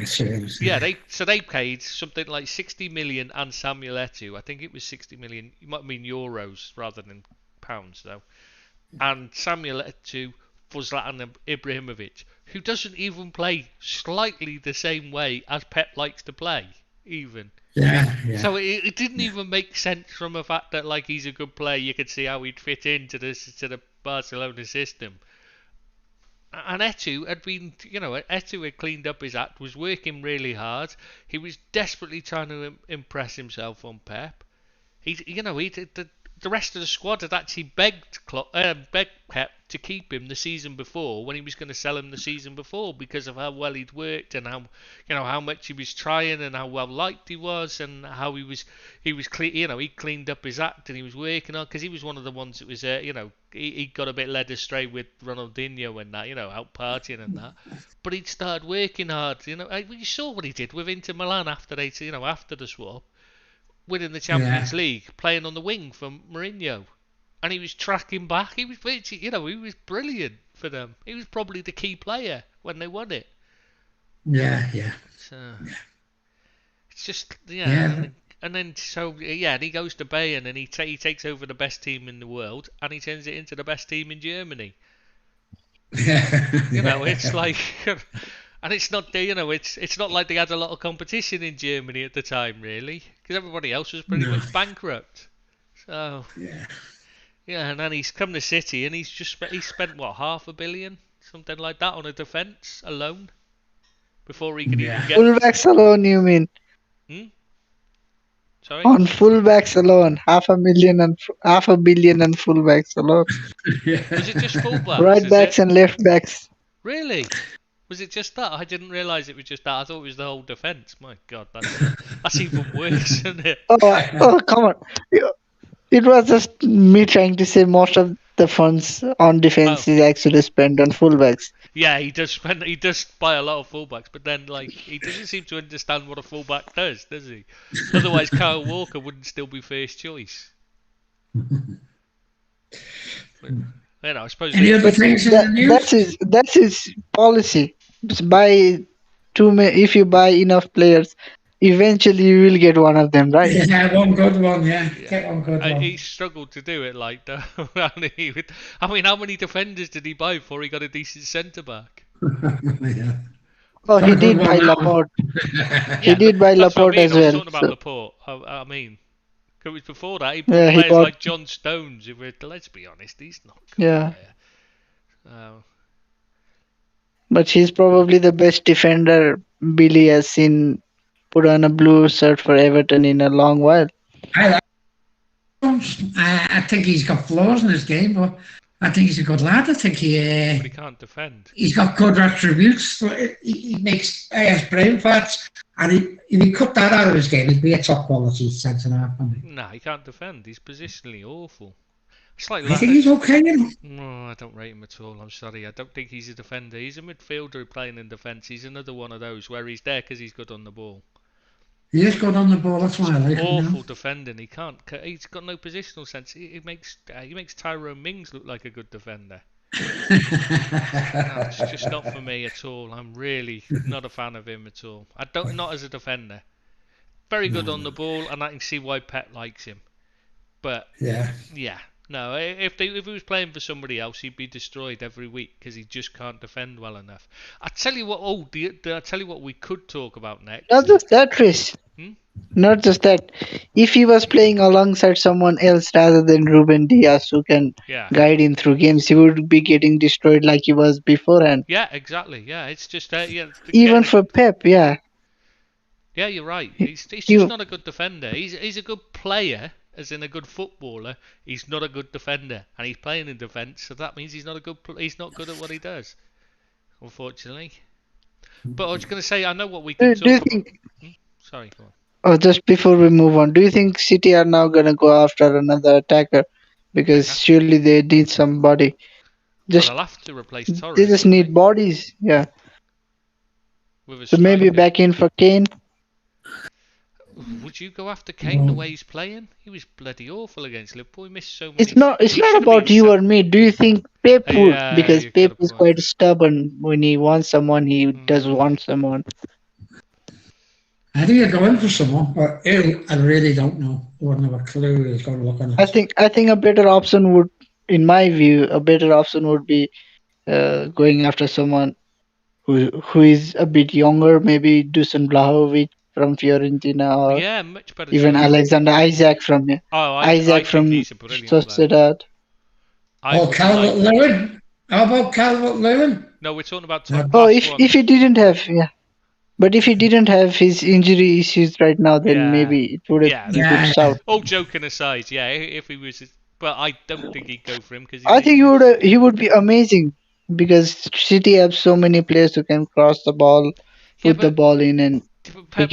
S1: Yeah, they paid something like 60 million and Samuel Eto'o. I think it was 60 million. You might mean euros rather than pounds though. And Samuel Eto'o for Zlatan Ibrahimovic, who doesn't even play slightly the same way as Pep likes to play, even.
S2: Yeah.
S1: So it didn't even make sense from the fact that he's a good player. You could see how he'd fit into the Barcelona system. And Eto'o had cleaned up his act, was working really hard. He was desperately trying to impress himself on Pep. The rest of the squad had actually begged Pep to keep him the season before, when he was going to sell him the season before, because of how well he'd worked and how much he was trying and how well liked he was and how he cleaned up his act and he was working on, because he was one of the ones that was he got a bit led astray with Ronaldinho and that, out partying and that, but he'd started working hard. You saw what he did with Inter Milan after after the swap, winning the Champions League, playing on the wing for Mourinho, and he was tracking back. He was, he was brilliant for them. He was probably the key player when they won it.
S2: Yeah.
S1: So it's just and then he goes to Bayern and he takes over the best team in the world and he turns it into the best team in Germany. It's like. And it's not, it's not like they had a lot of competition in Germany at the time, really, because everybody else was pretty much bankrupt. So, Yeah, and then he's come to City and he's spent what, $500 million, something like that, on a defence alone before he could even get.
S3: Fullbacks alone, you mean?
S1: Sorry.
S3: On fullbacks alone, half a billion on fullbacks alone.
S1: Was it just fullbacks?
S3: Right backs and left backs.
S1: Really? Was it just that? I didn't realise it was just that. I thought it was the whole defence. My God, that's even worse, isn't it?
S3: Oh, come on. It was just me trying to say most of the funds on defence is actually spent on fullbacks.
S1: Yeah, he does buy a lot of fullbacks, but then he doesn't seem to understand what a fullback does he? Otherwise, Kyle Walker wouldn't still be first choice. But, I suppose.
S3: That's his policy. Just if you buy enough players, eventually you will get one of them, right?
S2: Yeah, one good one. Yeah, get one good one.
S1: He struggled to do it, though. I mean, how many defenders did he buy before he got a decent centre back?
S2: Yeah.
S3: Oh, he did buy Laporte. He did buy Laporte as well.
S1: I was talking about Laporte. I mean, because before that, he bought players like John Stones. Let's be honest, he's not good.
S3: Yeah. But he's probably the best defender Billy has seen put on a blue shirt for Everton in a long while.
S2: I think he's got flaws in his game, but I think he's a good lad. I think
S1: but he can't defend.
S2: He's got good attributes. He has brain farts, and if he cut that out of his game, he'd be a top quality centre half.
S1: No, he can't defend. He's positionally awful. It's
S2: I think he's okay.
S1: No, I don't rate him at all. I'm sorry. I don't think he's a defender. He's a midfielder playing in defence. He's another one of those where he's there because he's good on the ball.
S2: He is good on the ball. That's why I like him.
S1: Awful defending. He's got no positional sense. He makes Tyrone Mings look like a good defender. No, it's just not for me at all. I'm really not a fan of him at all. Not as a defender. Very good on the ball, and I can see why Pep likes him. But yeah. No, if he was playing for somebody else, he'd be destroyed every week because he just can't defend well enough. I tell you what. I tell you what we could talk about next.
S3: Not just that, Chris. Not just that. If he was playing alongside someone else rather than Ruben Diaz, who can guide him through games, he would be getting destroyed like he was beforehand.
S1: Yeah, exactly. Yeah, it's just
S3: even for Pep. Yeah.
S1: Yeah, you're right. He's just not a good defender. He's a good player. As in a good footballer, he's not a good defender, and he's playing in defence, so that means he's not good at what he does, unfortunately. But I was going to say, I know what we can talk about. Sorry, go on.
S3: Oh, just before we move on, do you think City are now going to go after another attacker? Because surely they need somebody.
S1: They'll have to replace Torres.
S3: They just need bodies, yeah. So maybe back in for Kane.
S1: Would you go after Kane the way he's playing? He was bloody awful against Liverpool. He missed so many.
S3: It's not about you or me. Do you think Pep would? Because Pep is quite stubborn. When he wants someone, he does want someone.
S2: I think he'll go in for someone, but I really don't know. I wouldn't have a clue he's going to look on it.
S3: I think a better option would, in my view, be going after someone who is a bit younger, maybe Dusan Vlahovic from Fiorentina, or
S1: much better
S3: even
S1: choice.
S3: Alexander Isaac from Isaac from Sociedad.
S2: Calvert-Lewin. How about Calvert-Lewin?
S1: No, we're talking about.
S3: If he didn't have, but if he didn't have his injury issues right now, then maybe it would have been good shout.
S1: All joking aside, if he was, but I don't think he'd go for him because
S3: I think he would be amazing because City have so many players who can cross the ball, put the ball in, and
S1: Pep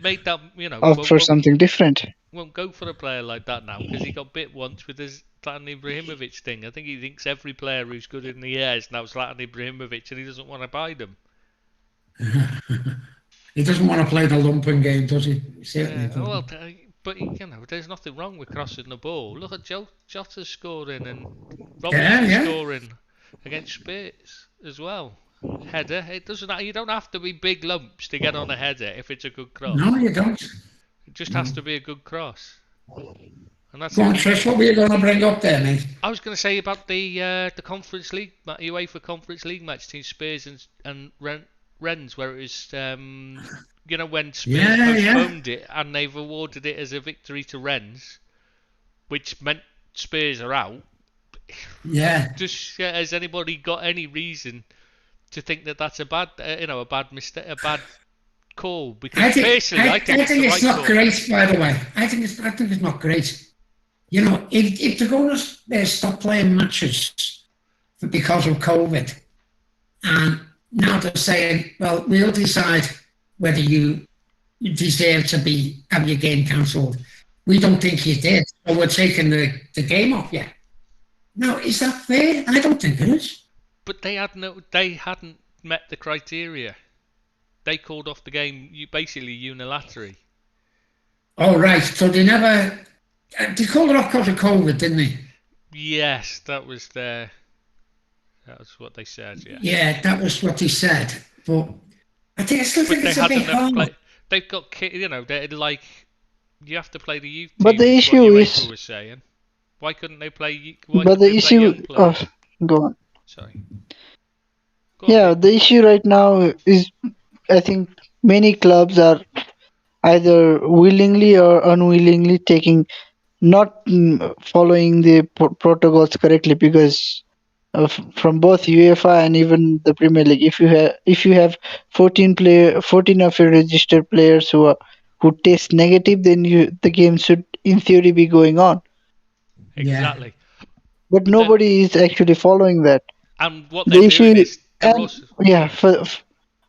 S1: made that,
S3: opt for something different.
S1: Won't go for a player like that now because he got bit once with his Zlatan Ibrahimovic thing. I think he thinks every player who's good in the air is now Zlatan Ibrahimovic, and he doesn't want to buy them.
S2: He doesn't want to play the lumping game, does he?
S1: But there's nothing wrong with crossing the ball. Look at Jota scoring and Robinson scoring against Spurs as well. Header. You don't have to be big lumps to get on a header if it's a good cross.
S2: No, you don't.
S1: It just has to be a good cross. And that's
S2: Go on, Trish. What were you going to bring up there, mate?
S1: I was going to say about the Conference League, UEFA Conference League match between Spurs and Rennes, where it was when Spurs postponed it and they've awarded it as a victory to Rennes, which meant Spurs are out.
S2: Yeah.
S1: Just has anybody got any reason to think that that's a bad, a bad mistake, a bad call? Because personally, I think
S2: it's
S1: the right
S2: not
S1: call.
S2: great. By the way, I think it's not great. You know, if they're going to stop playing matches because of COVID, and now they're saying, well, we'll decide whether you deserve to have your game cancelled. We don't think you did, so we're taking the game off you. Now, is that fair? I don't think it is.
S1: But they hadn't met the criteria. They called off the game basically unilaterally.
S2: Oh, right. So they never... They called it off because of COVID, didn't they?
S1: Yes, that was what they said, yeah.
S2: Yeah, that was what they said. But I still think it's a bit hard.
S1: They've got, they're like... You have to play the youth team.
S3: But the issue is...
S1: Was saying. Why couldn't they play...
S3: But the issue... Oh, go on.
S1: Sorry.
S3: The issue right now is, I think many clubs are either willingly or unwillingly not following the protocols correctly, because from both UEFA and even the Premier League, if you have 14 of your registered players who test negative, then the game should in theory be going on.
S1: Exactly.
S3: But nobody is actually following that.
S1: And what they're doing is...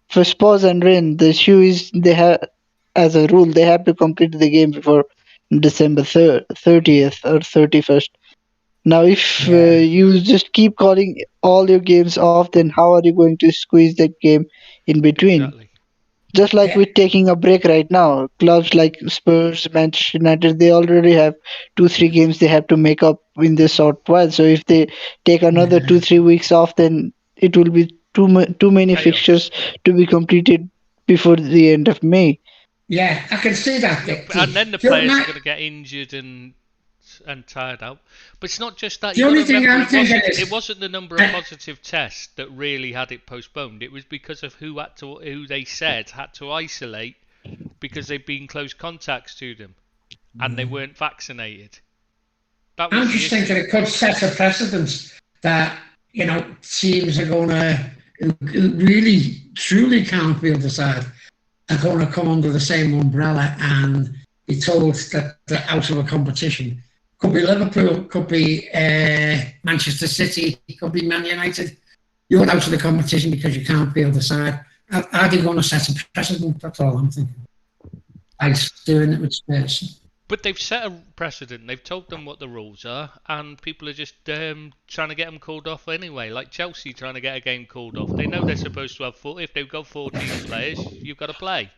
S3: for Spurs and Rennes, the issue is they have, as a rule, they have to complete the game before December 30th or 31st. Now, if you just keep calling all your games off, then how are you going to squeeze that game in between?
S1: Exactly.
S3: Just like we're taking a break right now, clubs like Spurs, Manchester United, they already have 2-3 games they have to make up in this short while. So if they take another 2-3 weeks off, then it will be too many fixtures to be completed before the end of May.
S2: Yeah, I can see that.
S1: And then the players are going to get injured and tired out. But it's not just that.
S2: The only thing I'm thinking is...
S1: It wasn't the number of positive tests that really had it postponed. It was because of who they said had to isolate because they'd been close contacts to them and they weren't vaccinated.
S2: I'm just thinking it could set a precedent that, teams are going to, who really, truly can't feel the side, are going to come under the same umbrella and be told that they're out of a competition. Could be Liverpool, could be Manchester City, could be Man United. You're out of the competition because you can't feel the side. Are they going to set a precedent? That's all I'm thinking. By doing it with Spurs.
S1: But they've set a precedent. They've told them what the rules are, and people are just trying to get them called off anyway. Like Chelsea trying to get a game called off. They know they're supposed to have if they've got 14 players, you've got to play.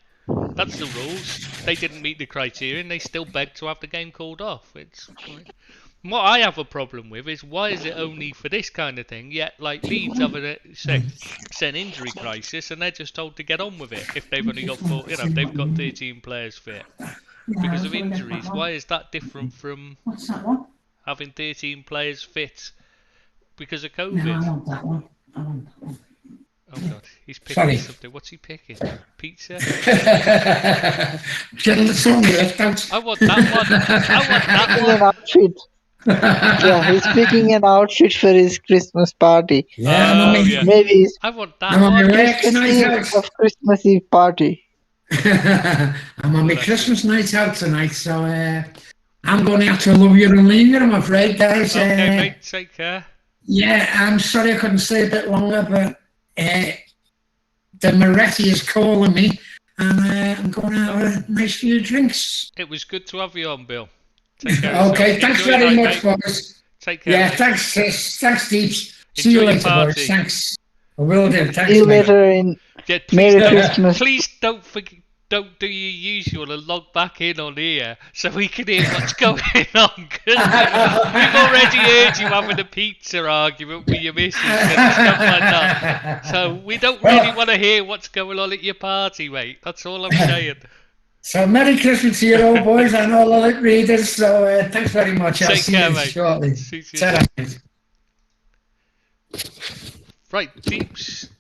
S1: That's the rules. They didn't meet the criteria, and they still begged to have the game called off. What I have a problem with is why is it only for this kind of thing? Yet, like Leeds have an injury crisis, and they're just told to get on with it if they've only got they've got 13 players fit. Because of injuries. Why is that different from having 13 players fit because of COVID?
S2: No, I want that one.
S1: Oh God, he's picking something. What's he picking? Pizza?
S2: Getting the song left out.
S1: I want that one.
S3: An outfit. Yeah, he's picking an outfit for his Christmas party. Maybe
S1: I want that one.
S3: Christmas Eve of Christmas Eve party.
S2: I'm on my Christmas night out tonight, so I'm going to have to love you and leave you, I'm afraid, guys.
S1: Okay, mate, take care.
S2: Yeah, I'm sorry I couldn't stay a bit longer, but the Moretti is calling me, and I'm going to have a nice few drinks.
S1: It was good to have you on, Bill. Take care.
S2: Okay, thanks very much, boys.
S1: Take care.
S2: Yeah, thanks, Deeps. See you later, boys. Thanks. I will do. Thanks,
S3: see you later Merry Christmas.
S1: Please don't forget. Don't do your usual and log back in on here so we can hear what's going on. We've already heard you having a pizza argument with your missus and stuff like that. So we don't really want to hear what's going on at your party, mate. That's all I'm saying.
S2: So Merry Christmas to you all, boys, and all the readers. So thanks very much. I'll see you shortly. Right,
S1: Deeps.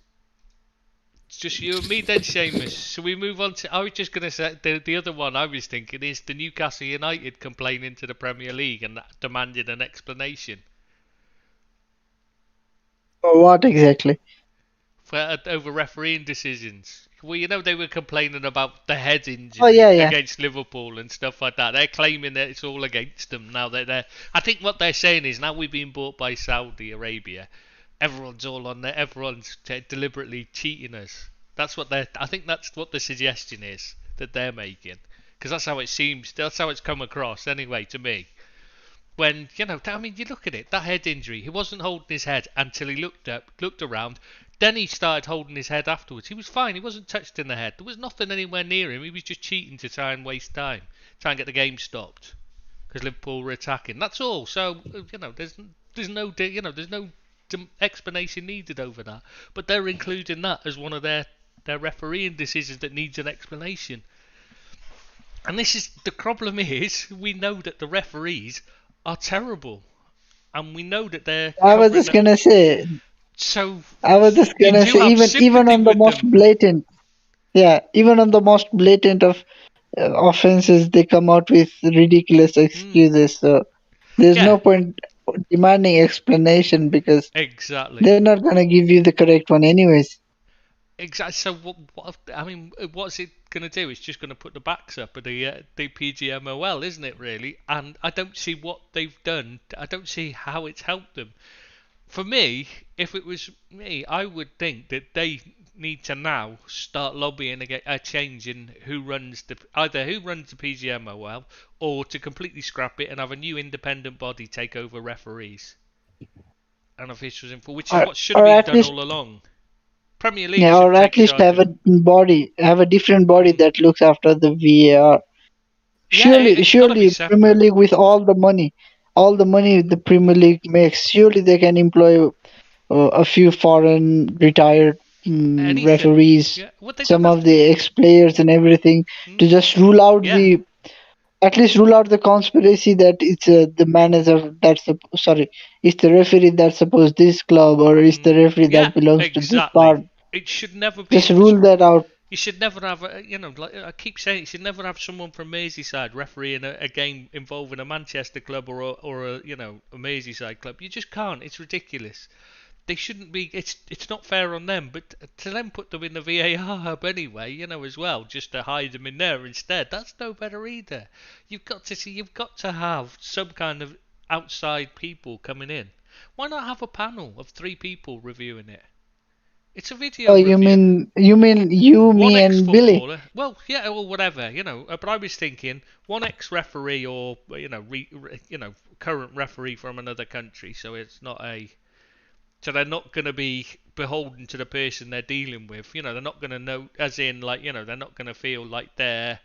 S1: It's Just you and me then, Seamus. So we move on to. I was just going to say the other one I was thinking is the Newcastle United complaining to the Premier League and demanding an explanation.
S3: For what exactly?
S1: Over refereeing decisions. Well, you know, they were complaining about the head injury against Liverpool and stuff like that. They're claiming that it's all against them now. I think what they're saying is now we've been bought by Saudi Arabia, everyone's all on there. Everyone's deliberately cheating us. I think that's what the suggestion is that they're making, because that's how it seems. That's how it's come across anyway to me. When, you know, I mean, you look at it, that head injury, he wasn't holding his head until he looked around. Then he started holding his head afterwards. He was fine. He wasn't touched in the head. There was nothing anywhere near him. He was just cheating to try and waste time, try and get the game stopped, because Liverpool were attacking. That's all. So, you know, there's no explanation needed over that. But they're including that as one of their refereeing decisions that needs an explanation. And this is the problem: is we know that the referees are terrible, and we know that they're.
S3: I was just gonna say.
S1: So
S3: I was just gonna say, even on the most blatant, even on the most blatant of offenses, they come out with ridiculous excuses. So there's no point demanding explanation, because they're not gonna give you the correct one anyways.
S1: Exactly. So what's it going to do? It's just going to put the backs up of the PGMOL, isn't it? Really, and I don't see what they've done. I don't see how it's helped them. For me, if it was me, I would think that they need to now start lobbying a change in either who runs the PGMOL, or to completely scrap it and have a new independent body take over referees and officials in full, which is what should have been done all along. Premier League, or at least
S3: have a different body that looks after the VAR. Surely, Premier League, with all the money the Premier League makes, surely they can employ a few foreign retired referees, some of the ex-players and everything, to just rule out the conspiracy that it's the manager it's the referee that supports this club, or it's the referee that belongs to this part.
S1: It should never be.
S3: Just rule that out.
S1: You should never have, like I keep saying, you should never have someone from Merseyside refereeing a game involving a Manchester club or a Merseyside club. You just can't. It's ridiculous. They shouldn't be. It's not fair on them, but to then put them in the VAR hub anyway, as well, just to hide them in there instead. That's no better either. You've got to have some kind of outside people coming in. Why not have a panel of 3 people reviewing it? It's a video.
S3: Oh, you mean me, and Billy?
S1: Well, yeah, or whatever, But I was thinking one ex-referee, or current referee from another country, so it's not so they're not going to be beholden to the person they're dealing with. They're not going to know, as in, like, they're not going to feel like they're.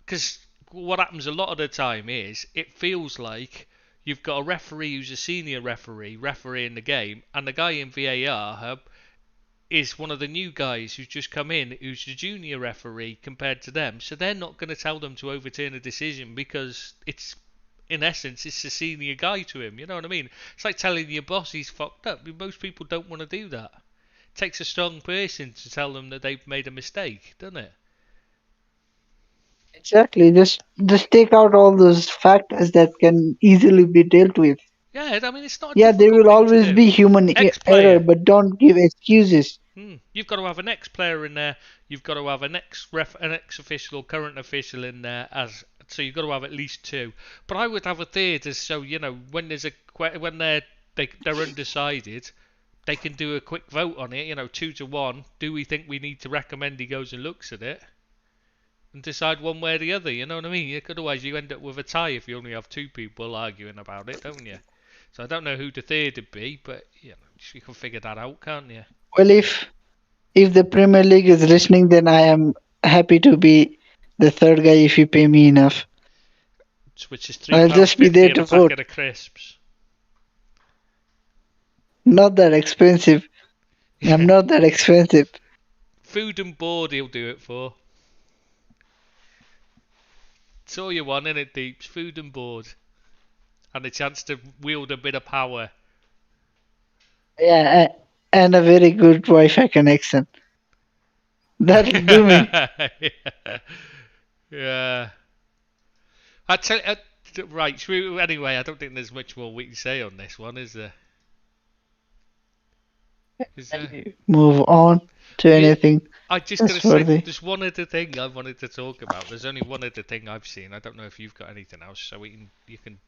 S1: Because what happens a lot of the time is it feels like you've got a referee who's a senior referee refereeing the game, and the guy in VAR hub is one of the new guys who's just come in, who's the junior referee compared to them. So they're not going to tell them to overturn a decision, because it's, in essence, it's a senior guy to him. You know what I mean? It's like telling your boss he's fucked up. Most people don't want to do that. It takes a strong person to tell them that they've made a mistake, doesn't it?
S3: Exactly. Just take out all those factors that can easily be dealt with.
S1: Yeah, I mean, it's not.
S3: Yeah, there will always be human error, but don't give excuses.
S1: You've got to have an ex-player in there. You've got to have an ex-official, current official in there, so you've got to have at least 2. But I would have a third, so when there's when they're undecided, they can do a quick vote on it. 2-1. Do we think we need to recommend he goes and looks at it, and decide one way or the other? You know what I mean? Otherwise, you end up with a tie if you only have 2 people arguing about it, don't you? So I don't know who the third would be, but you can figure that out, can't you?
S3: Well, if the Premier League is listening, then I am happy to be the third guy if you pay me enough.
S1: Which is £3.50
S3: I'll just be there to vote.
S1: Packet of crisps.
S3: Not that expensive. I'm not that expensive.
S1: Food and board he'll do it for. It's all you want, innit, Deeps? Food and board. And a chance to wield a bit of power.
S3: Yeah, and a very good Wi-Fi connection. That'll do me.
S1: Yeah. Right. Anyway, I don't think there's much more we can say on this one, is there? Is there?
S3: Move on to anything
S1: I'm just going to say
S3: trustworthy.
S1: there's one other thing I wanted to talk about. There's only one other thing I've seen. I don't know if you've got anything else, so you can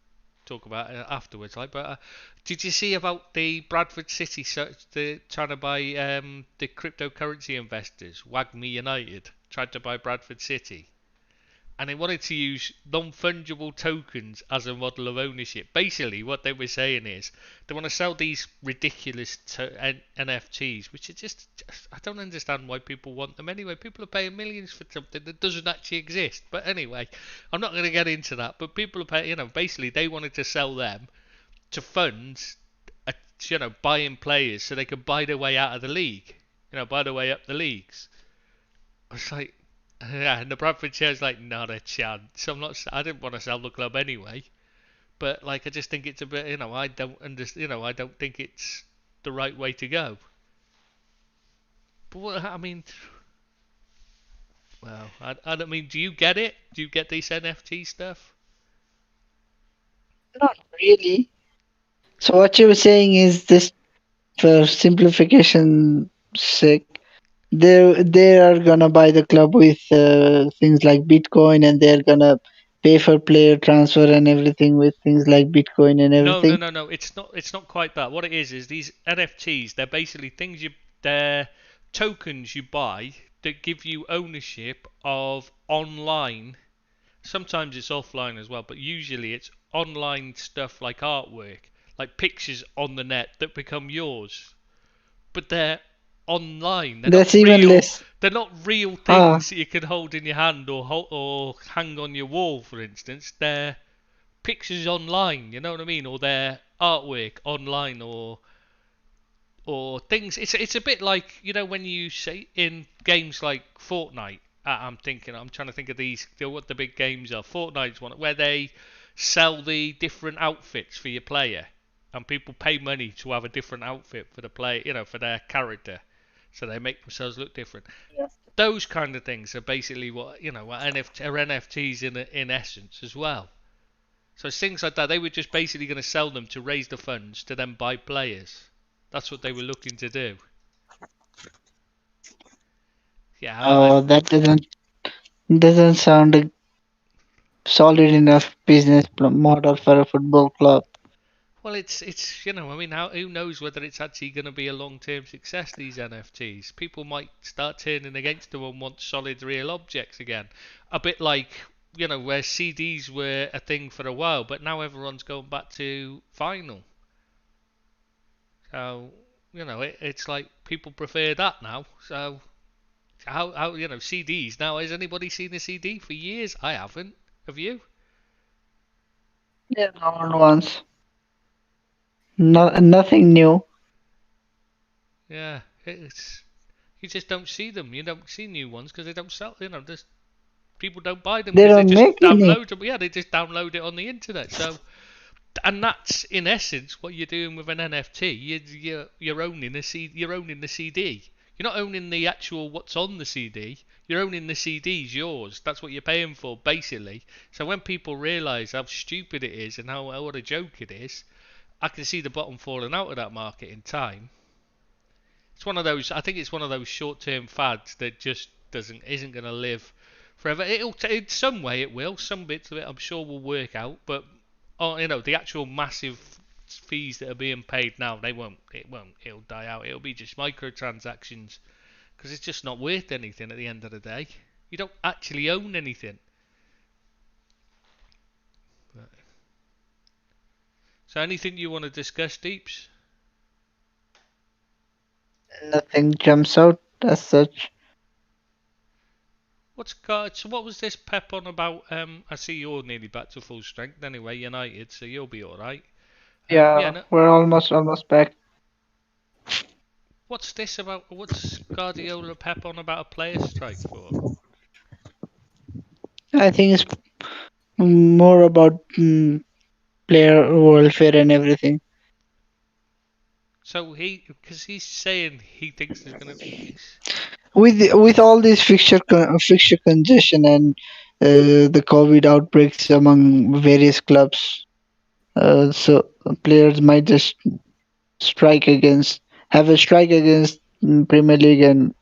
S1: talk about it afterwards. But did you see about the Bradford City trying to buy the cryptocurrency investors? WAGMI United tried to buy Bradford City, and they wanted to use non-fungible tokens as a model of ownership. Basically, what they were saying is they want to sell these ridiculous NFTs, which are just I don't understand why people want them anyway. People are paying millions for something that doesn't actually exist. But anyway, I'm not going to get into that. But people are paying, basically they wanted to sell them to fund, buying players so they could buy their way out of the league, buy their way up the leagues. I was like, yeah, and the Bradford chair's like, not a chance. I didn't want to sell the club anyway. But I just think it's a bit, I don't understand, I don't think it's the right way to go. But well, I don't mean, do you get it? Do you get this NFT stuff?
S3: Not really. So what you were saying is this, for simplification sake, they are gonna buy the club with things like Bitcoin, and they're gonna pay for player transfer and everything with things like Bitcoin and everything.
S1: No. It's not quite that. What it is these NFTs. They're basically they're tokens you buy that give you ownership of online. Sometimes it's offline as well, but usually it's online stuff like artwork, like pictures on the net that become yours. But they're online.
S3: That's even less.
S1: They're not real things that you can hold in your hand or hang on your wall, for instance. They're pictures online. You know what I mean? Or they're artwork online or things. It's a bit like when you say in games like Fortnite. I'm trying to think of what the big games are. Fortnite's one where they sell the different outfits for your player, and people pay money to have a different outfit for the player, for their character, so they make themselves look different.
S3: Yes.
S1: Those kind of things are basically what what NFTs in essence as well. So things like that, they were just basically going to sell them to raise the funds to then buy players. That's what they were looking to do. Yeah.
S3: That doesn't sound a solid enough business model for a football club.
S1: Well, it's who knows whether it's actually going to be a long-term success, these NFTs. People might start turning against them and want solid real objects again. A bit like, where CDs were a thing for a while, but now everyone's going back to vinyl. So, it's like people prefer that now. So, how CDs now? Has anybody seen a CD for years? I haven't. Have you?
S3: Yeah, no one wants. Nothing new.
S1: Yeah, you just don't see them. You don't see new ones because they don't sell. People don't buy them.
S3: They don't
S1: just
S3: make
S1: download them. Yeah, they just download it on the internet. So, and that's in essence what you're doing with an NFT. You're owning a CD. You're owning the CD. You're not owning the actual what's on the CD. You're owning the CD's yours. That's what you're paying for, basically. So when people realise how stupid it is and what a joke it is, I can see the bottom falling out of that market in time. It's one of those. I think it's one of those short-term fads that just isn't going to live forever. In some way it will. Some bits of it I'm sure will work out, but the actual massive fees that are being paid now, they won't. It'll die out. It'll be just microtransactions because it's just not worth anything at the end of the day. You don't actually own anything. So anything you want to discuss, Deeps?
S3: Nothing jumps out as such.
S1: So what was this pep on about? I see you're nearly back to full strength anyway, United, so you'll be all right.
S3: We're almost back.
S1: What's this about? What's Guardiola pep on about a player strike for?
S3: I think it's more about player welfare and everything.
S1: So because he's saying he thinks there's going to be...
S3: with all this fixture congestion and the COVID outbreaks among various clubs, so players might just strike against have a strike against Premier League and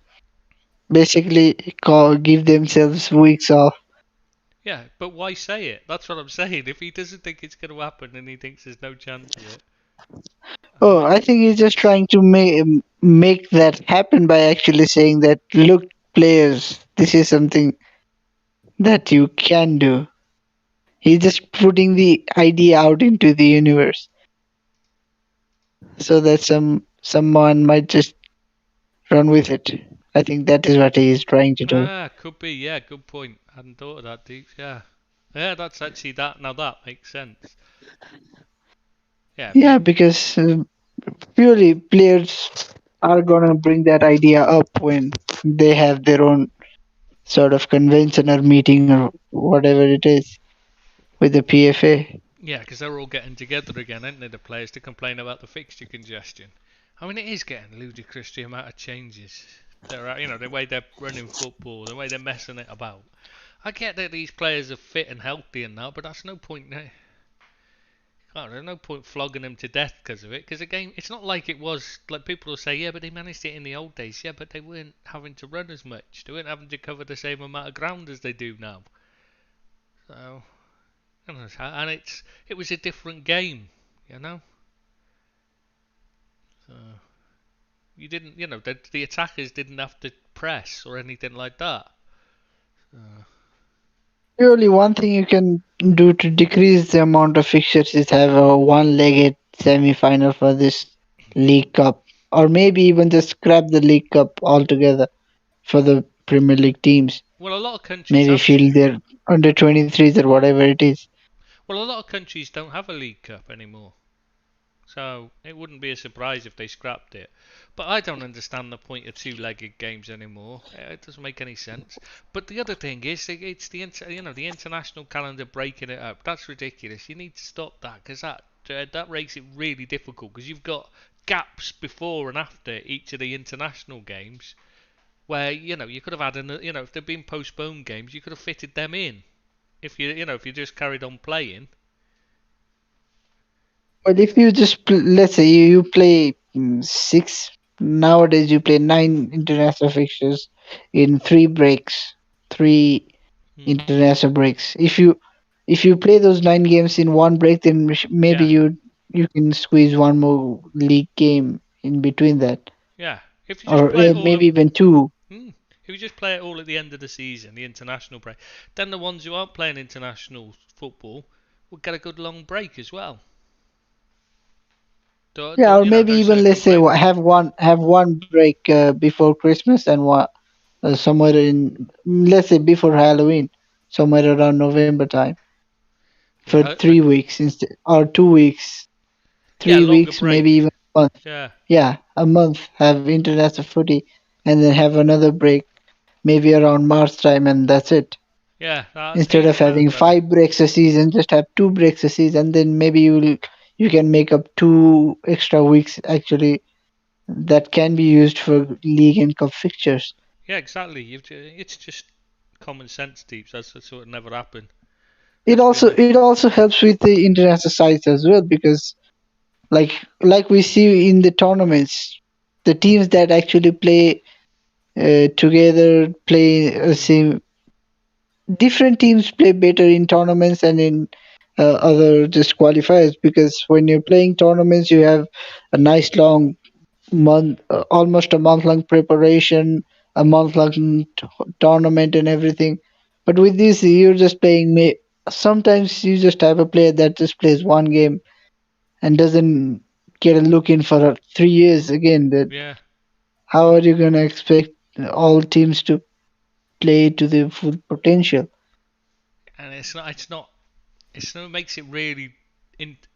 S3: basically give themselves weeks off.
S1: Yeah, but why say it? That's what I'm saying. If he doesn't think it's going to happen and he thinks there's no chance of it.
S3: Oh, I think he's just trying to make that happen by actually saying that, look, players, this is something that you can do. He's just putting the idea out into the universe so that someone might just run with it. I think that is what he is trying to do.
S1: Could be. Yeah, good point. I hadn't thought of that, Deep. Yeah. Yeah, that's actually that. Now that makes sense. Yeah.
S3: Yeah, because purely players are gonna bring that idea up when they have their own sort of convention or meeting or whatever it is with the PFA.
S1: Yeah, because they're all getting together again, aren't they, the players, to complain about the fixture congestion. I mean, it is getting ludicrous the amount of changes. The way they're running football, the way they're messing it about. I get that these players are fit and healthy and that, but that's no point. There's no point flogging them to death because of it. Because again, it's not like it was like people will say, yeah, but they managed it in the old days. Yeah, but they weren't having to run as much. They weren't having to cover the same amount of ground as they do now. So. And it was a different game, you know. So you didn't, the attackers didn't have to press or anything like that.
S3: Purely one thing you can do to decrease the amount of fixtures is have a one-legged semi-final for this League Cup, or maybe even just scrap the League Cup altogether for the Premier League teams.
S1: Well, a lot of countries
S3: maybe field their under 23s or whatever it is.
S1: Well, a lot of countries don't have a League Cup anymore, so it wouldn't be a surprise if they scrapped it. But I don't understand the point of two-legged games anymore. It doesn't make any sense. But the other thing is, it's the international calendar breaking it up. That's ridiculous. You need to stop that because that makes it really difficult because you've got gaps before and after each of the international games where you could have had if they've been postponed games, you could have fitted them in if you just carried on playing.
S3: But if you just let's say you play six nowadays, you play 9 international fixtures in 3 international breaks. If you play those 9 games in one break, then maybe you can squeeze one more league game in between that.
S1: Yeah, if you
S3: just or maybe even 2.
S1: If you just play it all at the end of the season, the international break, then the ones who aren't playing international football will get a good long break as well.
S3: Or maybe even let's say have one break before Christmas and one somewhere in, let's say, before Halloween, somewhere around November time, for 3 weeks instead, or 2 weeks, 3 weeks, maybe even a month. Yeah, a month have international footy, and then have another break, maybe around March time, and that's it.
S1: Yeah.
S3: Instead of having 5 breaks a season, just have 2 breaks a season. Then maybe you can make up 2 extra weeks actually that can be used for league and cup fixtures.
S1: Yeah, exactly. It's just common sense, Deeps. That's what would never happen.
S3: It also helps with the international sides as well, because like we see in the tournaments, the teams that actually play together play same. Different teams play better in tournaments and in other just qualifiers, because when you're playing tournaments, you have a nice long month, almost a month long preparation, a month long tournament and everything. But with this, you're just playing. Sometimes you just have a player that just plays one game and doesn't get a look in for 3 years again. How are you gonna expect all teams to play to their full potential?
S1: And it makes it really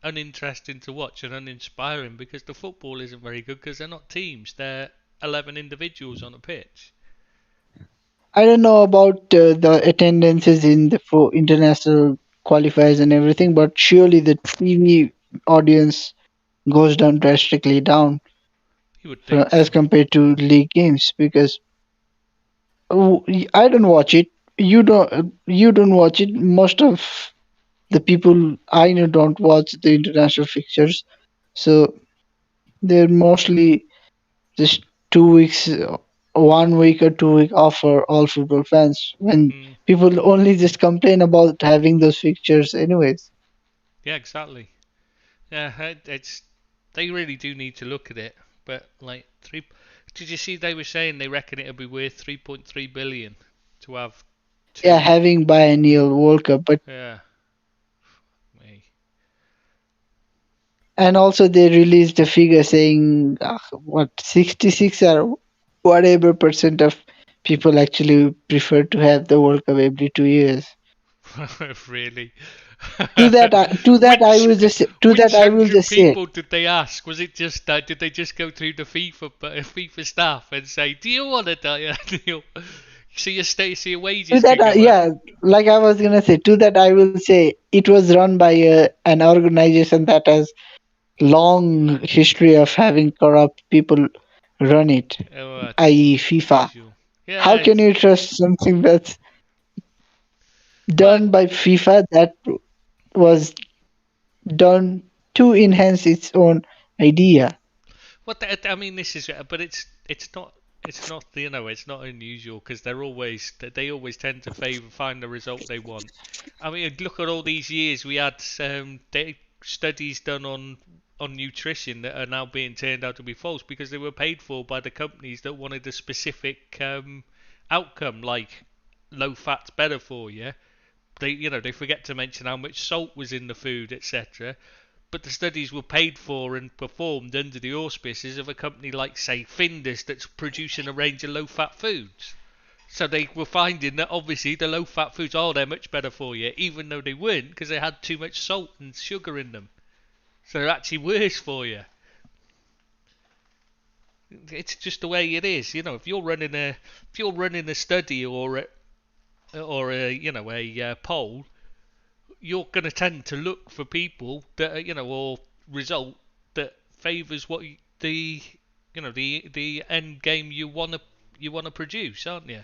S1: uninteresting to watch and uninspiring, because the football isn't very good because they're not teams, they're 11 individuals on a pitch.
S3: I don't know about the attendances in the international qualifiers and everything, but surely the TV audience goes down drastically down
S1: you would think
S3: as compared to league games, because I don't watch it. You don't watch it. Most of the people I know don't watch the international fixtures, so they're mostly just 2 weeks, 1 week or 2 week off for all football fans. When
S1: Mm.
S3: people only just complain about having those fixtures, anyways.
S1: Yeah, exactly. Yeah, it's they really do need to look at it. But like three, did you see they were saying they reckon it'll be worth 3.3 billion to have
S3: Yeah,
S1: two?
S3: having biennial World Cup, but
S1: Yeah, me.
S3: and also they released a figure saying what 66 or whatever percent of people actually prefer to have the World Cup every 2 years.
S1: Really?
S3: To that
S1: Which
S3: I will
S1: 100
S3: just say,
S1: people did they ask? Was it just did they just go through the FIFA staff and say, "Do you want to die, Neil? See your
S3: to
S1: wages
S3: that
S1: could go up."
S3: yeah, like I was gonna say, to that I will say it was run by an organization that has long history of having corrupt people run it,
S1: Oh,
S3: i.e. FIFA.
S1: usual.
S3: How
S1: Yeah,
S3: can you trust something that's
S1: well,
S3: done by FIFA that was done to enhance its own idea?
S1: I mean, this is, but it's not it's not unusual because they always tend to find the result they want. I mean, look at all these years we had studies done on nutrition that are now being turned out to be false because they were paid for by the companies that wanted a specific outcome, like low fat's better for you. They forget to mention how much salt was in the food, etc. But the studies were paid for and performed under the auspices of a company like, say, Findus, that's producing a range of low-fat foods. So they were finding that obviously the low-fat foods, they're much better for you, even though they weren't, because they had too much salt and sugar in them. So they're actually worse for you. It's just the way it is. If you're running a study or a poll, you're going to tend to look for people that or result that favours what the end game you want to produce, aren't you?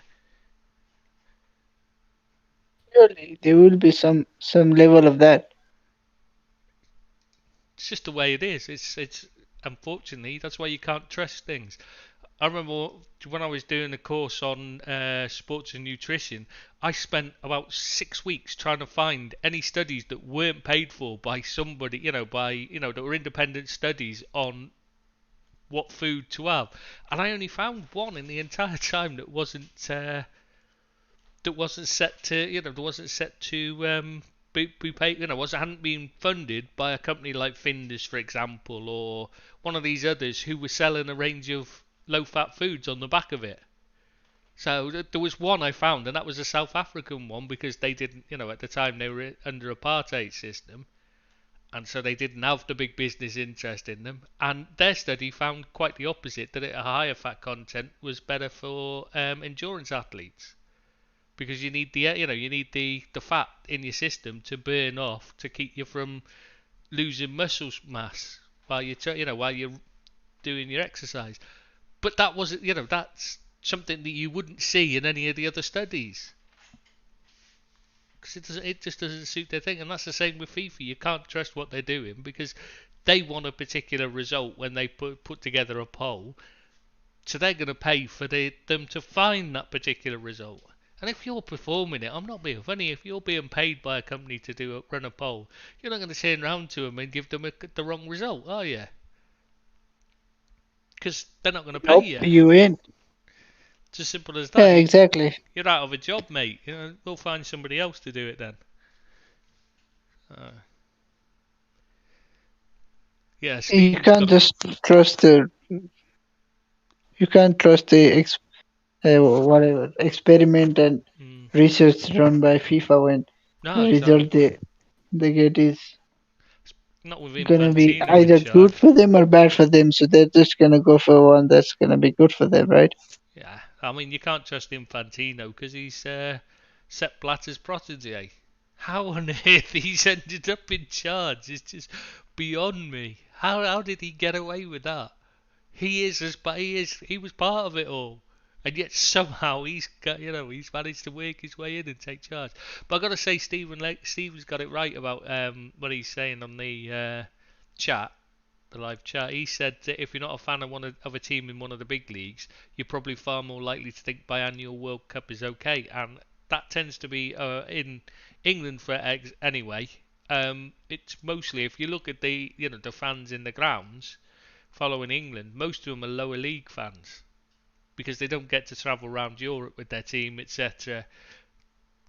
S3: Surely there will be some level of that.
S1: It's just the way it is. It's unfortunately that's why you can't trust things. I remember when I was doing a course on sports and nutrition, I spent about 6 weeks trying to find any studies that weren't paid for by somebody, that were independent studies on what food to have, and I only found one in the entire time that wasn't set to, that wasn't set to be paid, hadn't been funded by a company like Findus, for example, or one of these others who were selling a range of low-fat foods on the back of it. So there was one I found, and that was a South African one because they didn't, at the time they were under apartheid system, and so they didn't have the big business interest in them. And their study found quite the opposite, that a higher fat content was better for endurance athletes because you need the fat in your system to burn off to keep you from losing muscle mass while you're doing your exercise. But that wasn't, that's something that you wouldn't see in any of the other studies because it just doesn't suit their thing. And that's the same with FIFA. You can't trust what they're doing because they want a particular result when they put together a poll. So they're going to pay for them to find that particular result. And if you're performing it, I'm not being funny, if you're being paid by a company to run a poll, you're not going to turn around to them and give them the wrong result, are you? Because they're not going to pay
S3: Nope,
S1: you.
S3: you ain't.
S1: It's as simple as
S3: Yeah,
S1: that.
S3: exactly.
S1: You're out of a job, mate. We'll find somebody else to do it then. Yeah,
S3: You
S1: Stephen's
S3: can't
S1: got.
S3: just trust the you can't trust the whatever experiment and
S1: Mm,
S3: research run by FIFA when
S1: no,
S3: the
S1: exactly.
S3: result they get is
S1: Not with
S3: gonna be
S1: Infantino in
S3: either good
S1: charge.
S3: for them or bad for them. So they're just gonna go for one that's gonna be good for them, right?
S1: Yeah, I mean, you can't trust Infantino because he's Sepp Blatter's protege. How on earth he's ended up in charge is just beyond me. How did he get away with that? He was part of it all, and yet somehow he's managed to work his way in and take charge. But I got to say, Stephen's got it right about what he's saying on the chat, the live chat. He said that if you're not a fan of a team in one of the big leagues, you're probably far more likely to think biannual World Cup is okay, and that tends to be in England anyway. It's mostly, if you look at the fans in the grounds following England, most of them are lower league fans because they don't get to travel around Europe with their team, etc.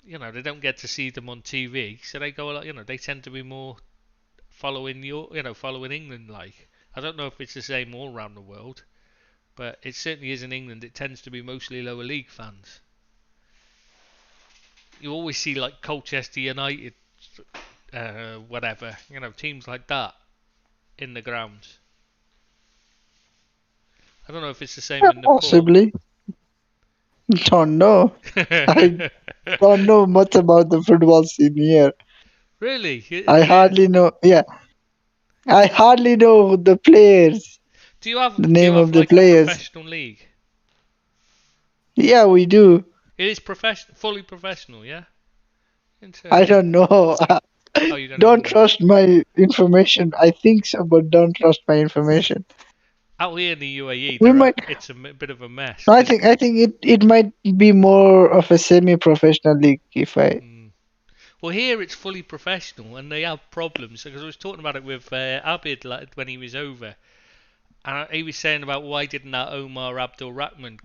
S1: They don't get to see them on TV, so they go they tend to be more following following England. Like, I don't know if it's the same all around the world, but it certainly is in England. It tends to be mostly lower league fans. You always see like Colchester United, whatever, teams like that in the grounds. I don't know if it's the same in Nepal.
S3: Possibly. Don't know. I don't know much about the football scene here.
S1: Really?
S3: I hardly know. Yeah, I hardly know the players.
S1: Do you have
S3: the name of the
S1: like
S3: players?
S1: A professional league?
S3: Yeah, we do.
S1: It is fully professional, yeah.
S3: I don't know.
S1: Oh, you
S3: don't trust my information. I think so, but don't trust my information.
S1: Out here in the UAE, it's a bit of a mess.
S3: I think it might be more of a semi-professional league if I.
S1: Well, here it's fully professional, and they have problems because I was talking about it with Abid when he was over, and he was saying about why didn't that Omar Abdul Rahman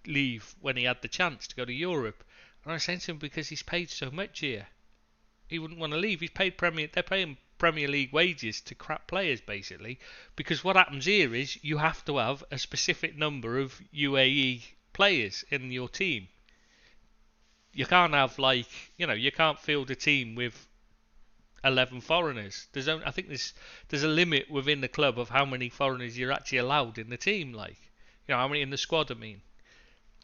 S1: leave when he had the chance to go to Europe, and I was saying to him because he's paid so much here, he wouldn't want to leave. They're paying Premier League wages to crap players basically, because what happens here is you have to have a specific number of UAE players in your team. You can't have you can't field a team with 11 foreigners. I think there's a limit within the club of how many foreigners you're actually allowed in the team. How many in the squad? I mean,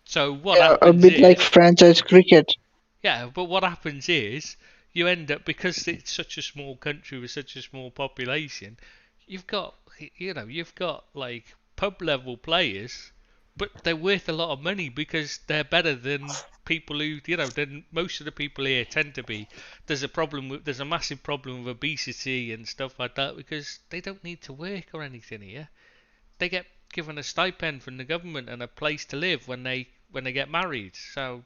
S1: so what happens? A bit
S3: like franchise cricket.
S1: Yeah, but what happens is you end up, because it's such a small country with such a small population, you've got like pub level players, but they're worth a lot of money because they're better than people who than most of the people here tend to be. There's a massive problem with obesity and stuff like that because they don't need to work or anything here. They get given a stipend from the government and a place to live when they get married. So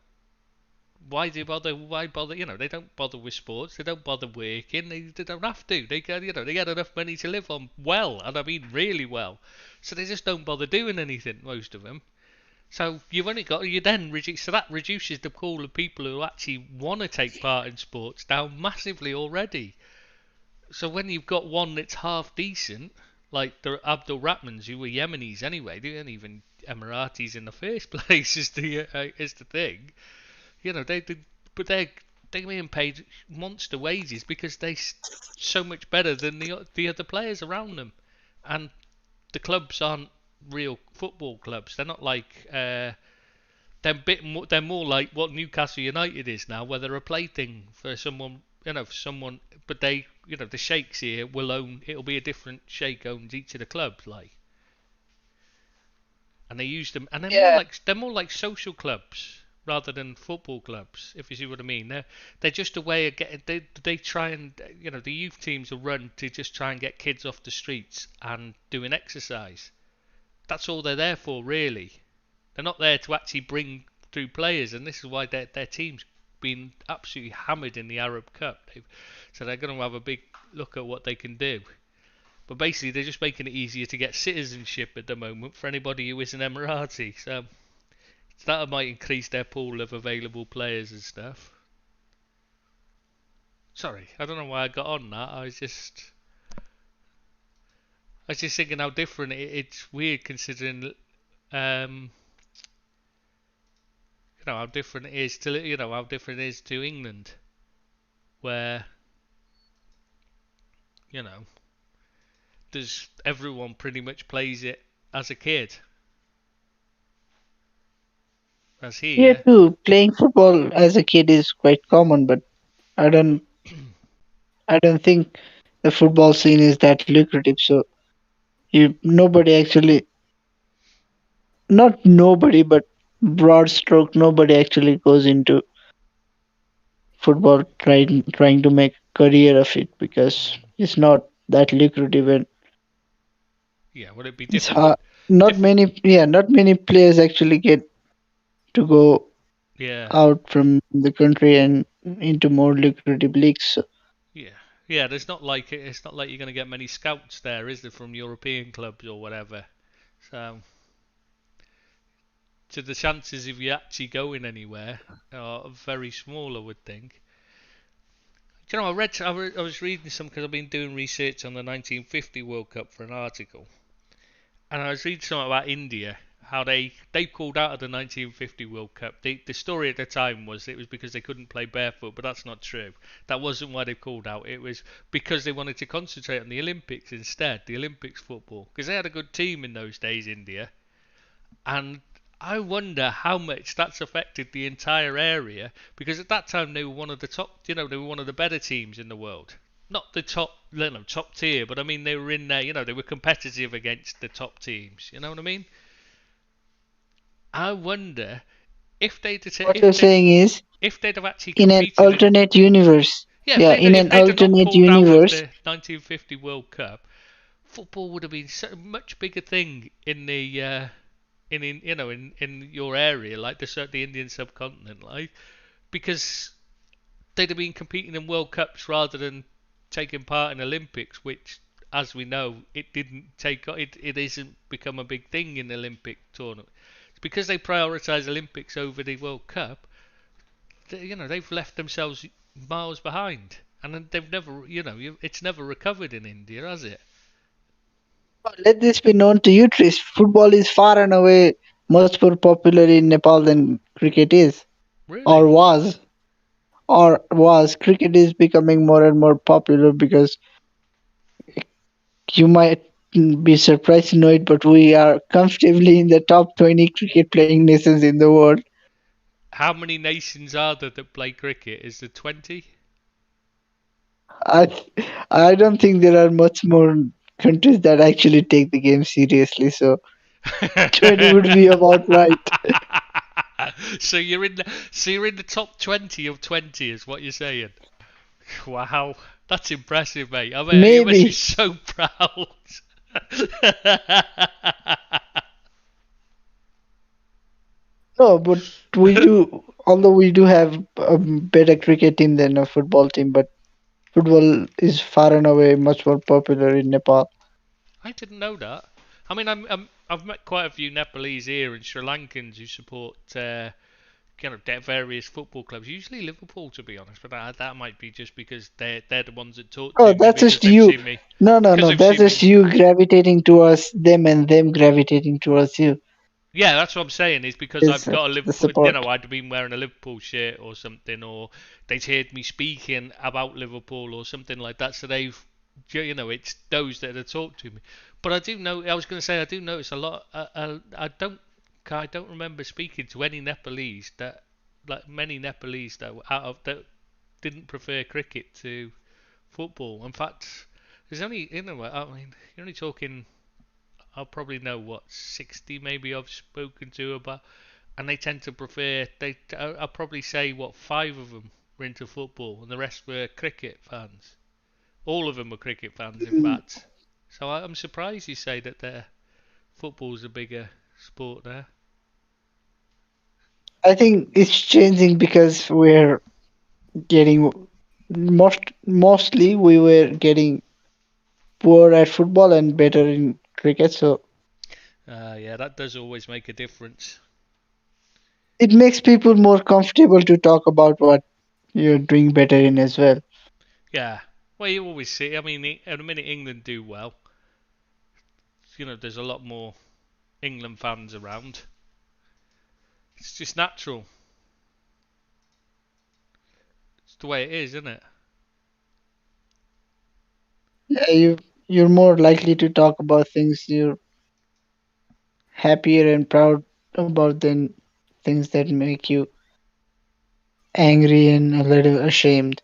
S1: why bother? They don't bother with sports. They don't bother working. They don't have to. They get enough money to live on well, and I mean really well. So they just don't bother doing anything. Most of them. So that reduces the pool of people who actually want to take part in sports down massively already. So when you've got one that's half decent, like the Abdul Rahmans, who were Yemenis anyway, they weren't even Emiratis in the first place, is the thing. They're being paid monster wages because they're so much better than the other players around them, and the clubs aren't real football clubs. They're not like they're more like what Newcastle United is now, where they're a plaything for someone. But the sheikhs here it'll be a different sheikh owns each of the clubs, and they use them, and they're more like social clubs rather than football clubs, if you see what I mean. They're just a way of getting. They try and the youth teams are run to just try and get kids off the streets and doing exercise. That's all they're there for, really. They're not there to actually bring through players, and this is why their team's been absolutely hammered in the Arab Cup. So they're going to have a big look at what they can do. But basically, they're just making it easier to get citizenship at the moment for anybody who is an Emirati. So that might increase their pool of available players and stuff. Sorry, I don't know why I got on that. I was just thinking how different it's weird considering how different it is to England, where everyone pretty much plays it as a kid. As here.
S3: Here too, playing football as a kid is quite common, but I don't think the football scene is that lucrative. So nobody actually, not nobody, but broad stroke, nobody actually goes into football trying to make career of it because it's not that lucrative and
S1: Yeah, would it be
S3: it's
S1: difficult?
S3: hard. Not many players actually get to go
S1: Yeah,
S3: out from the country and into more lucrative leagues. So,
S1: yeah, yeah. There's not like it's not like you're going to get many scouts there, is there, from European clubs or whatever? So, the chances of you actually going anywhere are very small, I would think. Do you know, I was reading some because I've been doing research on the 1950 World Cup for an article, and I was reading something about India, how they pulled out of the 1950 World Cup. The story at the time was it was because they couldn't play barefoot, but that's not true. That wasn't why they pulled out. It was because they wanted to concentrate on the Olympics instead, the Olympics football, because they had a good team in those days, India, and I wonder how much that's affected the entire area because at that time they were one of the top, they were one of the better teams in the world. Not the top, top tier, but I mean they were in there, they were competitive against the top teams. You know what I mean? I wonder if they'd
S3: what you're saying is,
S1: if they'd have actually
S3: in an
S1: competed in,
S3: alternate universe,
S1: yeah,
S3: yeah, in
S1: if
S3: an
S1: they'd have not
S3: alternate
S1: pulled out of
S3: universe,
S1: the 1950 World Cup, football would have been such a much bigger thing in the in your area, like the Indian subcontinent, like because they'd have been competing in World Cups rather than taking part in Olympics, which, as we know, it didn't take it isn't become a big thing in the Olympic tournament. It's because they prioritise Olympics over the World Cup. They've left themselves miles behind, and then they've never, it's never recovered in India, has it?
S3: let this be known to you, Trish. Football is far and away much more popular in Nepal than cricket is, or
S1: Really?
S3: was, Cricket is becoming more and more popular because you might be surprised to know it, but we are comfortably in the top 20 cricket playing nations in the world.
S1: How many nations are there that play cricket? Is there 20?
S3: I I don't think there are much more countries that actually take the game seriously, so 20 would be about right.
S1: So you're in the top 20 of 20 is what you're saying. Wow, that's impressive, mate. I mean, you must be
S3: Maybe.
S1: so proud.
S3: No, but although we do have a better cricket team than a football team, but football is far and away much more popular in Nepal.
S1: I didn't know that. I mean, I've met quite a few Nepalese here and Sri Lankans who support various football clubs. Usually Liverpool, to be honest, but that might be just because they're the ones that talk
S3: Oh,
S1: to me
S3: that's
S1: because
S3: just
S1: they've
S3: you.
S1: seen me.
S3: No, no,
S1: Because
S3: no.
S1: they've
S3: That's
S1: seen
S3: just
S1: me.
S3: you gravitating towards them and them gravitating towards you.
S1: Yeah, that's what I'm saying. Is because
S3: Is
S1: I've got a
S3: the
S1: Liverpool.
S3: support.
S1: I'd been wearing a Liverpool shirt or something, or they'd heard me speaking about Liverpool or something like that. So they've, it's those that have talked to me. But I do know. I was going to say I do notice a lot. I don't remember speaking to any Nepalese many Nepalese that didn't prefer cricket to football. In fact, there's only I mean, you're only talking. I'll probably know what 60 maybe I've spoken to about, and they tend to prefer. I'll probably say what 5 of them were into football, and the rest were cricket fans. All of them were cricket fans, in
S3: Mm,
S1: fact. So I'm surprised you say that football's a bigger sport there.
S3: I think it's changing because we're getting mostly we were getting poor at football and better in cricket, so
S1: Yeah, that does always make a difference.
S3: it makes people more comfortable to talk about what you're doing better in as well.
S1: Yeah. Well, you always see. I mean, at the minute England do well, there's a lot more England fans around. It's just natural. It's the way it is, isn't it?
S3: Yeah, you're more likely to talk about things you're happier and proud about than things that make you angry and a little ashamed.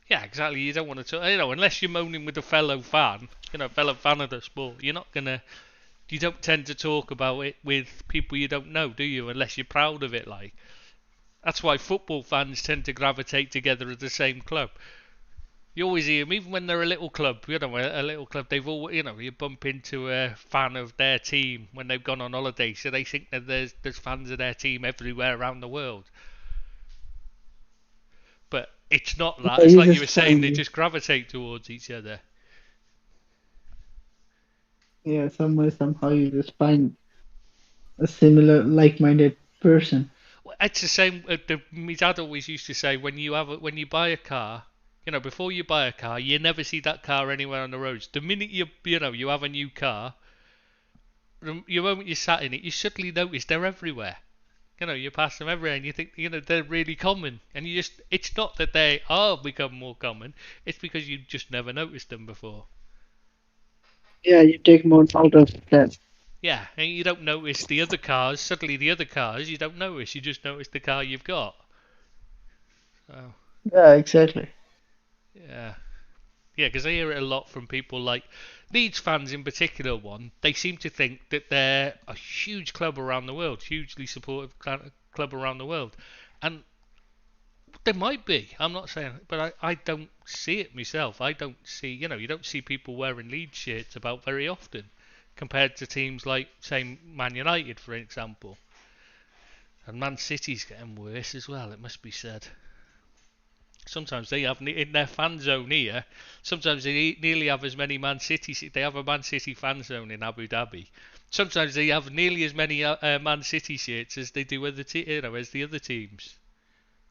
S1: Yeah, exactly. You don't want to, unless you're moaning with a fellow fan, fellow fan of the sport. You're not gonna, you don't tend to talk about it with people you don't know, do you? Unless you're proud of it, like. That's why football fans tend to gravitate together at the same club. You always hear them, even when they're a little club, a little club, they've all, you bump into a fan of their team when they've gone on holiday, so they think that there's fans of their team everywhere around the world. But it's not that. It's like you were saying, they just gravitate towards each other.
S3: Yeah, somehow you just find a similar, like-minded person.
S1: Well, it's the same. My dad always used to say, when you buy a car, before you buy a car, you never see that car anywhere on the roads. The minute you have a new car, the moment you sat in it, you suddenly notice they're everywhere. You pass them everywhere, and you think, they're really common. And it's not that they are become more common. It's because you just never noticed them before.
S3: Yeah, you take more note of that.
S1: Yeah, and you don't notice the other cars. Suddenly, the other cars you don't notice. You just notice the car you've got. So.
S3: Yeah, exactly.
S1: Yeah, because I hear it a lot from people like Leeds fans in particular. They seem to think that they're a huge club around the world, hugely supportive club around the world, and they might be. I'm not saying, but I don't see it myself. I don't see, you don't see people wearing Leeds shirts about very often, compared to teams like, say, Man United, for example. And Man City's getting worse as well, it must be said. Sometimes they have, in their fan zone here, sometimes they nearly have as many Man City, they have a Man City fan zone in Abu Dhabi. Sometimes they have nearly as many Man City shirts as they do as the other teams.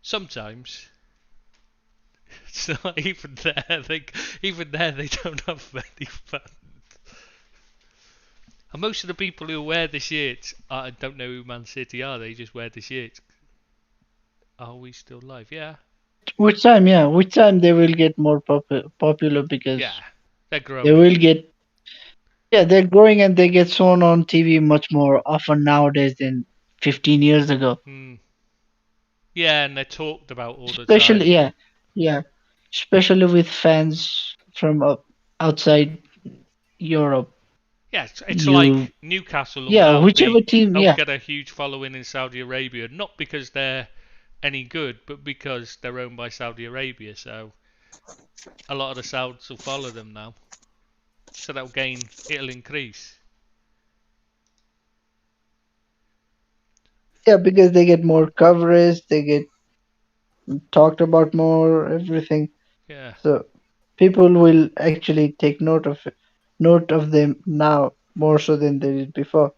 S1: Sometimes. So even there, they don't have many fans. And most of the people who wear the shirts don't know who Man City are. They just wear the shirts. Are we still live? Yeah.
S3: Which time they will get more popular, because
S1: they're growing.
S3: They will get. Yeah, they're growing, and they get shown on TV much more often nowadays than 15 years ago.
S1: Yeah, and they're talked about all the
S3: time.
S1: Yeah.
S3: Especially with fans from outside Europe.
S1: Yeah, it's like Newcastle.
S3: Whichever team.
S1: Get a huge following in Saudi Arabia, not because they're any good, but because they're owned by Saudi Arabia. So a lot of the Sauds will follow them now. So it'll increase.
S3: Yeah, because they get more coverage, they get talked about more, everything.
S1: Yeah.
S3: So people will actually take note of them now more so than they did before.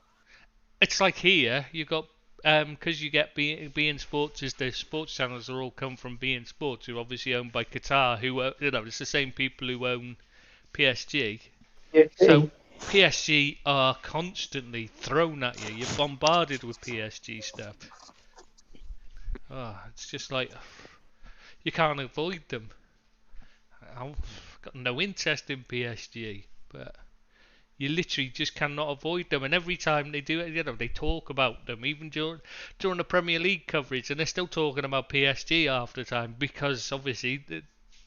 S1: It's like here, you got because you get beIN Sports, is the sports channels are all come from beIN Sports, who are obviously owned by Qatar, who it's the same people who own PSG.
S3: Yeah.
S1: So PSG are constantly thrown at you. You're bombarded with PSG stuff. It's just like you can't avoid them. I've got no interest in PSG, but you literally just cannot avoid them. And every time they do it, they talk about them, even during the Premier League coverage, and they're still talking about PSG half the time, because obviously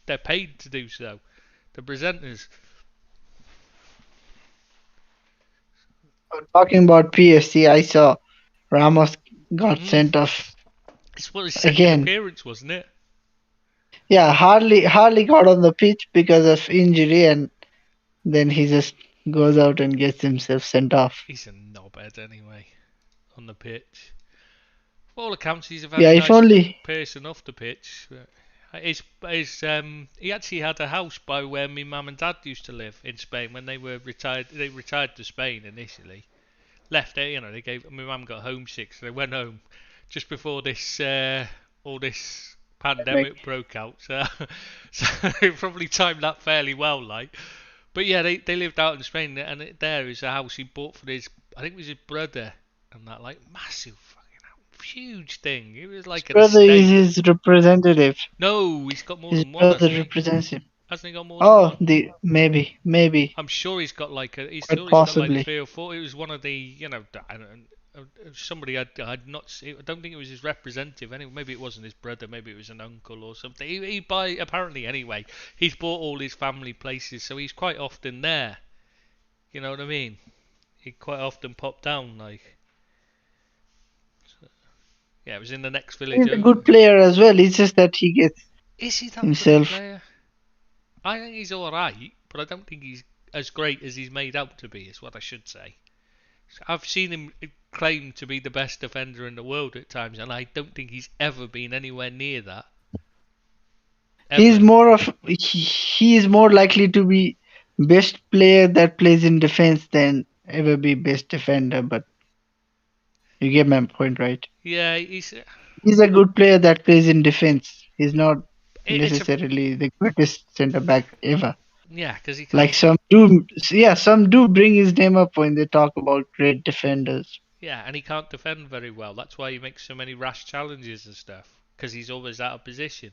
S1: they're paid to do so. The presenters.
S3: Talking about PSG, I saw Ramos got sent off.
S1: This was his second appearance, wasn't it?
S3: Yeah, hardly got on the pitch because of injury, and then he just goes out and gets himself sent off.
S1: He's a knobhead anyway, on the pitch. For all accounts, he's a very nice person off the pitch. He actually had a house by where my mum and dad used to live in Spain when they were retired. They retired to Spain initially. Left it, my mum got homesick, so they went home just before this all this pandemic broke out. So they probably timed that fairly well, like. But yeah, they lived out in Spain, and there is a house he bought for I think it was his brother, and that massive huge thing. It was like
S3: his brother is his representative.
S1: No, he's got more
S3: his
S1: than one.
S3: His brother represents him.
S1: Hasn't he got more than one?
S3: Maybe.
S1: I'm sure he's got he's
S3: possibly got like
S1: 3 or 4. It was one of the, somebody I'd not seen. I don't think it was his representative. Anyway, maybe it wasn't his brother. Maybe it was an uncle or something. Apparently anyway, he's bought all his family places, so he's quite often there. You know what I mean? He quite often popped down, like. So, yeah, it was in the next village.
S3: He's a good player as well. It's just that he gets
S1: Is he that
S3: himself.
S1: good a player? I think he's alright, but I don't think he's as great as he's made out to be, is what I should say. I've seen him claim to be the best defender in the world at times, and I don't think he's ever been anywhere near that. Ever.
S3: He is more likely to be best player that plays in defense than ever be best defender, but you get my point, right?
S1: Yeah, he's
S3: a good player that plays in defense. He's not necessarily the greatest centre back ever.
S1: Yeah, because he
S3: like some do bring his name up when they talk about great defenders.
S1: Yeah, and he can't defend very well. That's why he makes so many rash challenges and stuff, because he's always out of position.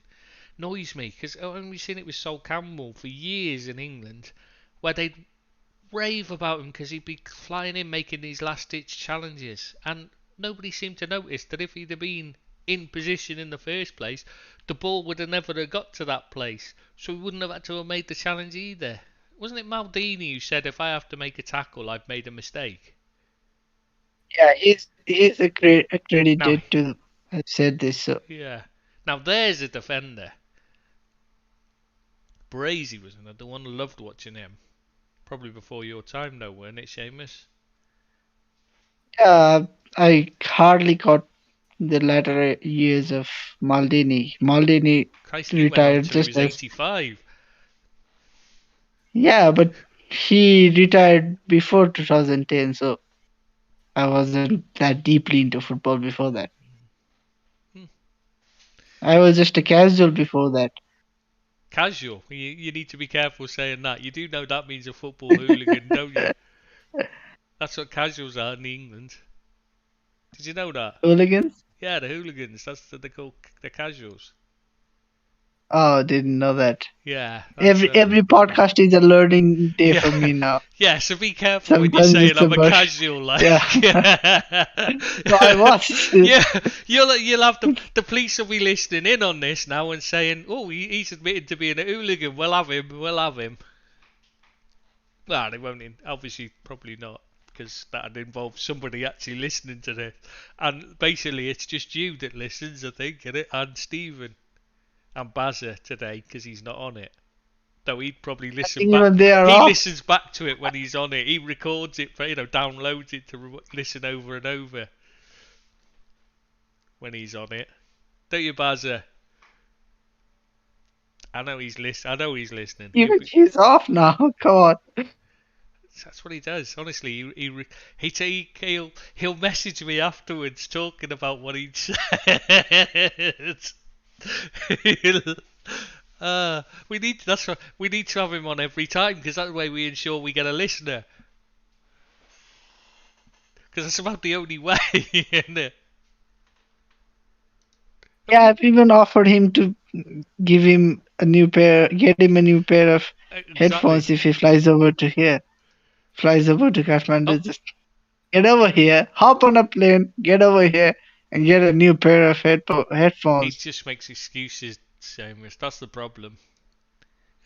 S1: Annoys me, because we've seen it with Sol Campbell for years in England, where they'd rave about him because he'd be flying in making these last-ditch challenges, and nobody seemed to notice that if he'd have been in position in the first place, the ball would have never have got to that place, so he wouldn't have had to have made the challenge either. Wasn't it Maldini who said, if I have to make a tackle, I've made a mistake?
S3: Yeah, he's accredited to have said this. So.
S1: Yeah. Now there's a defender. Brazy was another one. Loved watching him. Probably before your time, though, weren't it, Seamus?
S3: I hardly caught the latter years of Maldini. Maldini retired just
S1: as 85.
S3: Yeah, but he retired before 2010, so I wasn't that deeply into football before that. I was just a casual before that.
S1: Casual? You need to be careful saying that. You do know that means a football hooligan, don't you? That's what casuals are in England. Did you know that?
S3: Hooligans?
S1: Yeah, the hooligans. That's what they call the casuals.
S3: Oh, didn't know that.
S1: Yeah.
S3: Every podcast is a learning day for me now.
S1: Yeah, so be careful when you're saying I'm a casual. Like.
S3: Yeah. No, I was.
S1: Yeah, you'll have the police will be listening in on this now and saying, oh, he's admitted to being a hooligan. We'll have him. Well, they won't. Obviously, probably not, because that'd involve somebody actually listening to this. And basically, it's just you that listens, I think, innit? And Stephen. And Bazza today, because he's not on it. Though he'd probably listen back. He listens back to it when he's on it. He records it, downloads it to listen over and over when he's on it. Don't you, Bazza? I know he's listening.
S3: Even he's off now. Come on.
S1: That's what he does. Honestly, he'll message me afterwards talking about what he'd said. We need to have him on every time, because that way we ensure we get a listener. Because that's about the only way, isn't it?
S3: Yeah, I've even offered him to get him a new pair of headphones if he flies over to Kathmandu. Just get over here, hop on a plane, get over here, and get a new pair of headphones.
S1: He just makes excuses, Seamus. That's the problem.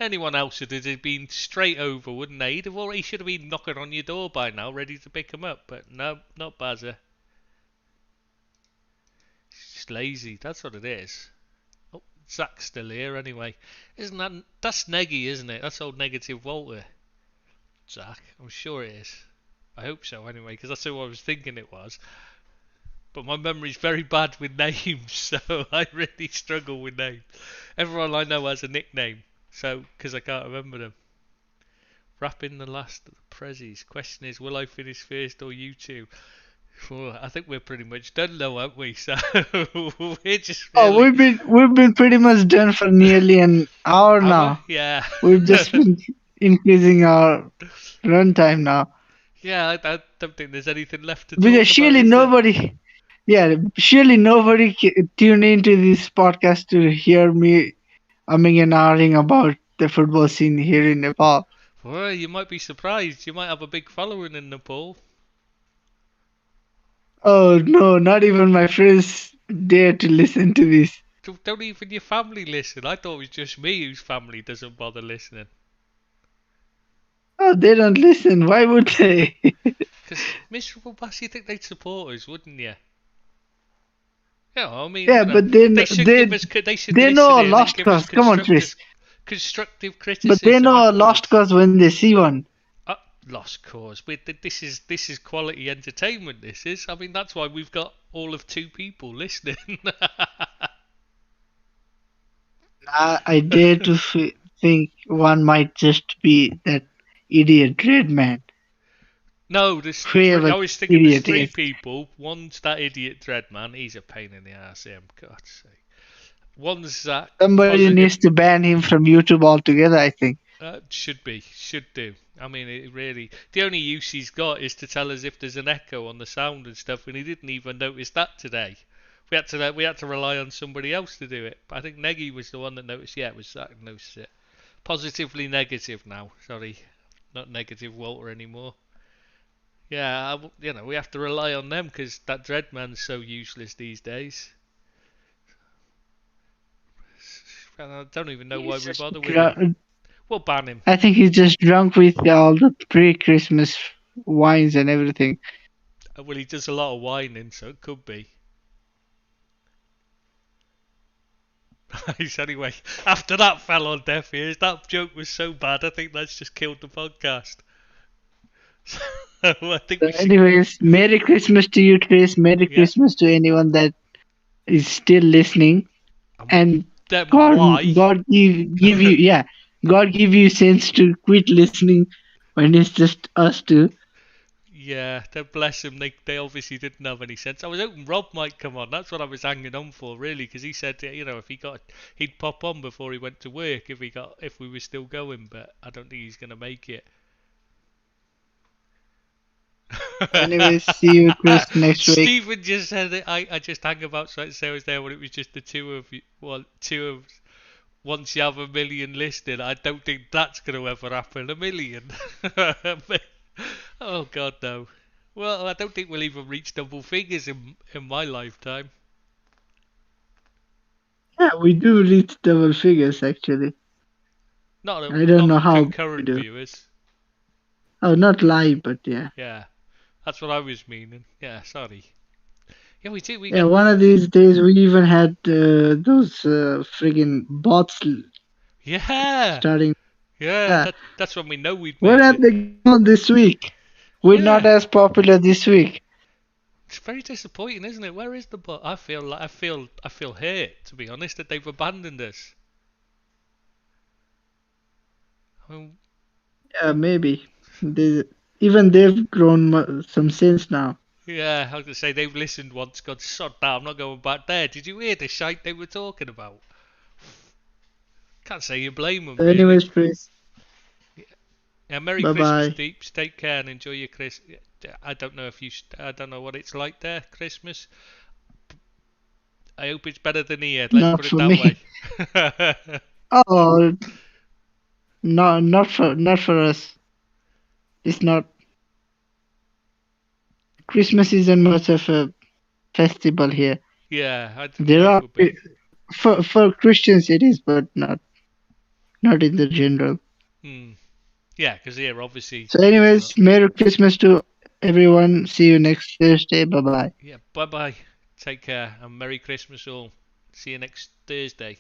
S1: Anyone else would have been straight over, wouldn't they? He should have been knocking on your door by now, ready to pick him up. But no, not Bazza. He's just lazy. That's what it is. Oh, Zach's still here anyway. That's Neggy, isn't it? That's old Negative Walter. Zach, I'm sure it is. I hope so anyway, because that's who I was thinking it was. But my memory's very bad with names, so I really struggle with names. Everyone I know has a nickname, so because I can't remember them. Wrapping the last of the prezzies. Question is, will I finish first or you two? Well, I think we're pretty much done now, aren't we? So we're just. Really...
S3: we've been pretty much done for nearly an hour now.
S1: Yeah.
S3: We've just been increasing our runtime now.
S1: Yeah, I don't think there's anything left to talk
S3: because surely nobody. Yeah, surely nobody tuned into this podcast to hear me umming and ahhing about the football scene here in Nepal.
S1: Well, you might be surprised. You might have a big following in Nepal.
S3: Oh, no, not even my friends dare to listen to this.
S1: Don't even your family listen. I thought it was just me whose family doesn't bother listening.
S3: Oh, they don't listen. Why would they?
S1: Because miserable bastards. You think they'd support us, wouldn't you? Yeah, I mean,
S3: Yeah, but then
S1: they should give us. They should
S3: they
S1: listen
S3: know a
S1: in and
S3: lost
S1: give us
S3: cause. Come on, Chris.
S1: constructive
S3: But they
S1: criticism
S3: know a
S1: afterwards.
S3: lost cause when they see one.
S1: Lost cause. This is quality entertainment. This is. I mean, that's why we've got all of 2 people listening.
S3: I dare to think one might just be that idiot Dread man.
S1: No,
S3: Whoever
S1: I was thinking there's
S3: idiot
S1: 3
S3: is.
S1: people. One's that idiot Dreadman. He's a pain in the ass, him. God's sake. One's that.
S3: Somebody
S1: positive-
S3: needs to ban him from YouTube altogether, I think.
S1: Should do. I mean, it really. The only use he's got is to tell us if there's an echo on the sound and stuff, and he didn't even notice that today. We had to rely on somebody else to do it. But I think Neggy was the one that noticed. Yeah, it was Zach noticed it. Positively negative now. Sorry, not negative Walter anymore. Yeah, we have to rely on them because that Dreadman's so useless these days. I don't even know why we bother with him. We'll ban him.
S3: I think he's just drunk with all the pre-Christmas wines and everything.
S1: Well, he does a lot of whining, so it could be. Anyway, after that fell on deaf ears, that joke was so bad, I think that's just killed the podcast. I think
S3: Anyways, Merry Christmas to you, Chris. Merry Christmas to anyone that is still listening. And God give you, God give you sense to quit listening when it's just us two.
S1: Yeah, bless him. They obviously didn't have any sense. I was hoping Rob might come on. That's what I was hanging on for, really, because he said, if he'd pop on before he went to work if we were still going. But I don't think he's gonna make it.
S3: Anyways, see you, Chris, next week.
S1: Stephen just said it. I just hang about so I was there when it was just the 2 of you. Well, 2 of. Once you have 1 million listed, I don't think that's going to ever happen. 1 million. Oh God, no. Well, I don't think we'll even reach double figures in my lifetime.
S3: Yeah, we do reach double figures actually. I don't know how
S1: concurrent viewers.
S3: Oh, not live, but yeah.
S1: Yeah, that's what I was meaning. Yeah, sorry. Yeah, we do.
S3: Yeah, one of these days we even had those friggin' bots.
S1: Yeah.
S3: Starting.
S1: Yeah, that's when we know we'd.
S3: Where have they gone this week? We're not as popular this week.
S1: It's very disappointing, isn't it? Where is the bot? I feel hurt, to be honest, that they've abandoned us. I mean,
S3: yeah, maybe. They've grown some sense now.
S1: Yeah, I was going to say, they've listened once, gone, sod that, I'm not going back there. Did you hear the shite they were talking about? Can't say you blame them.
S3: Anyways, Chris.
S1: Yeah, Merry Christmas, Deeps. Take care and enjoy your Christmas. I don't know what it's like there, Christmas. I hope it's better than here. Let's put it that way.
S3: Oh, no, not for us. It's not. Christmas isn't much of a festival here.
S1: Yeah,
S3: there are for Christians it is, but not in the general.
S1: Yeah, because here obviously.
S3: So, anyways, Merry Christmas to everyone. See you next Thursday. Bye bye.
S1: Yeah, bye bye. Take care and Merry Christmas all. See you next Thursday.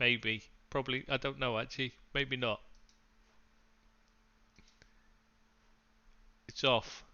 S1: Maybe, probably. I don't know actually. Maybe not. It's off.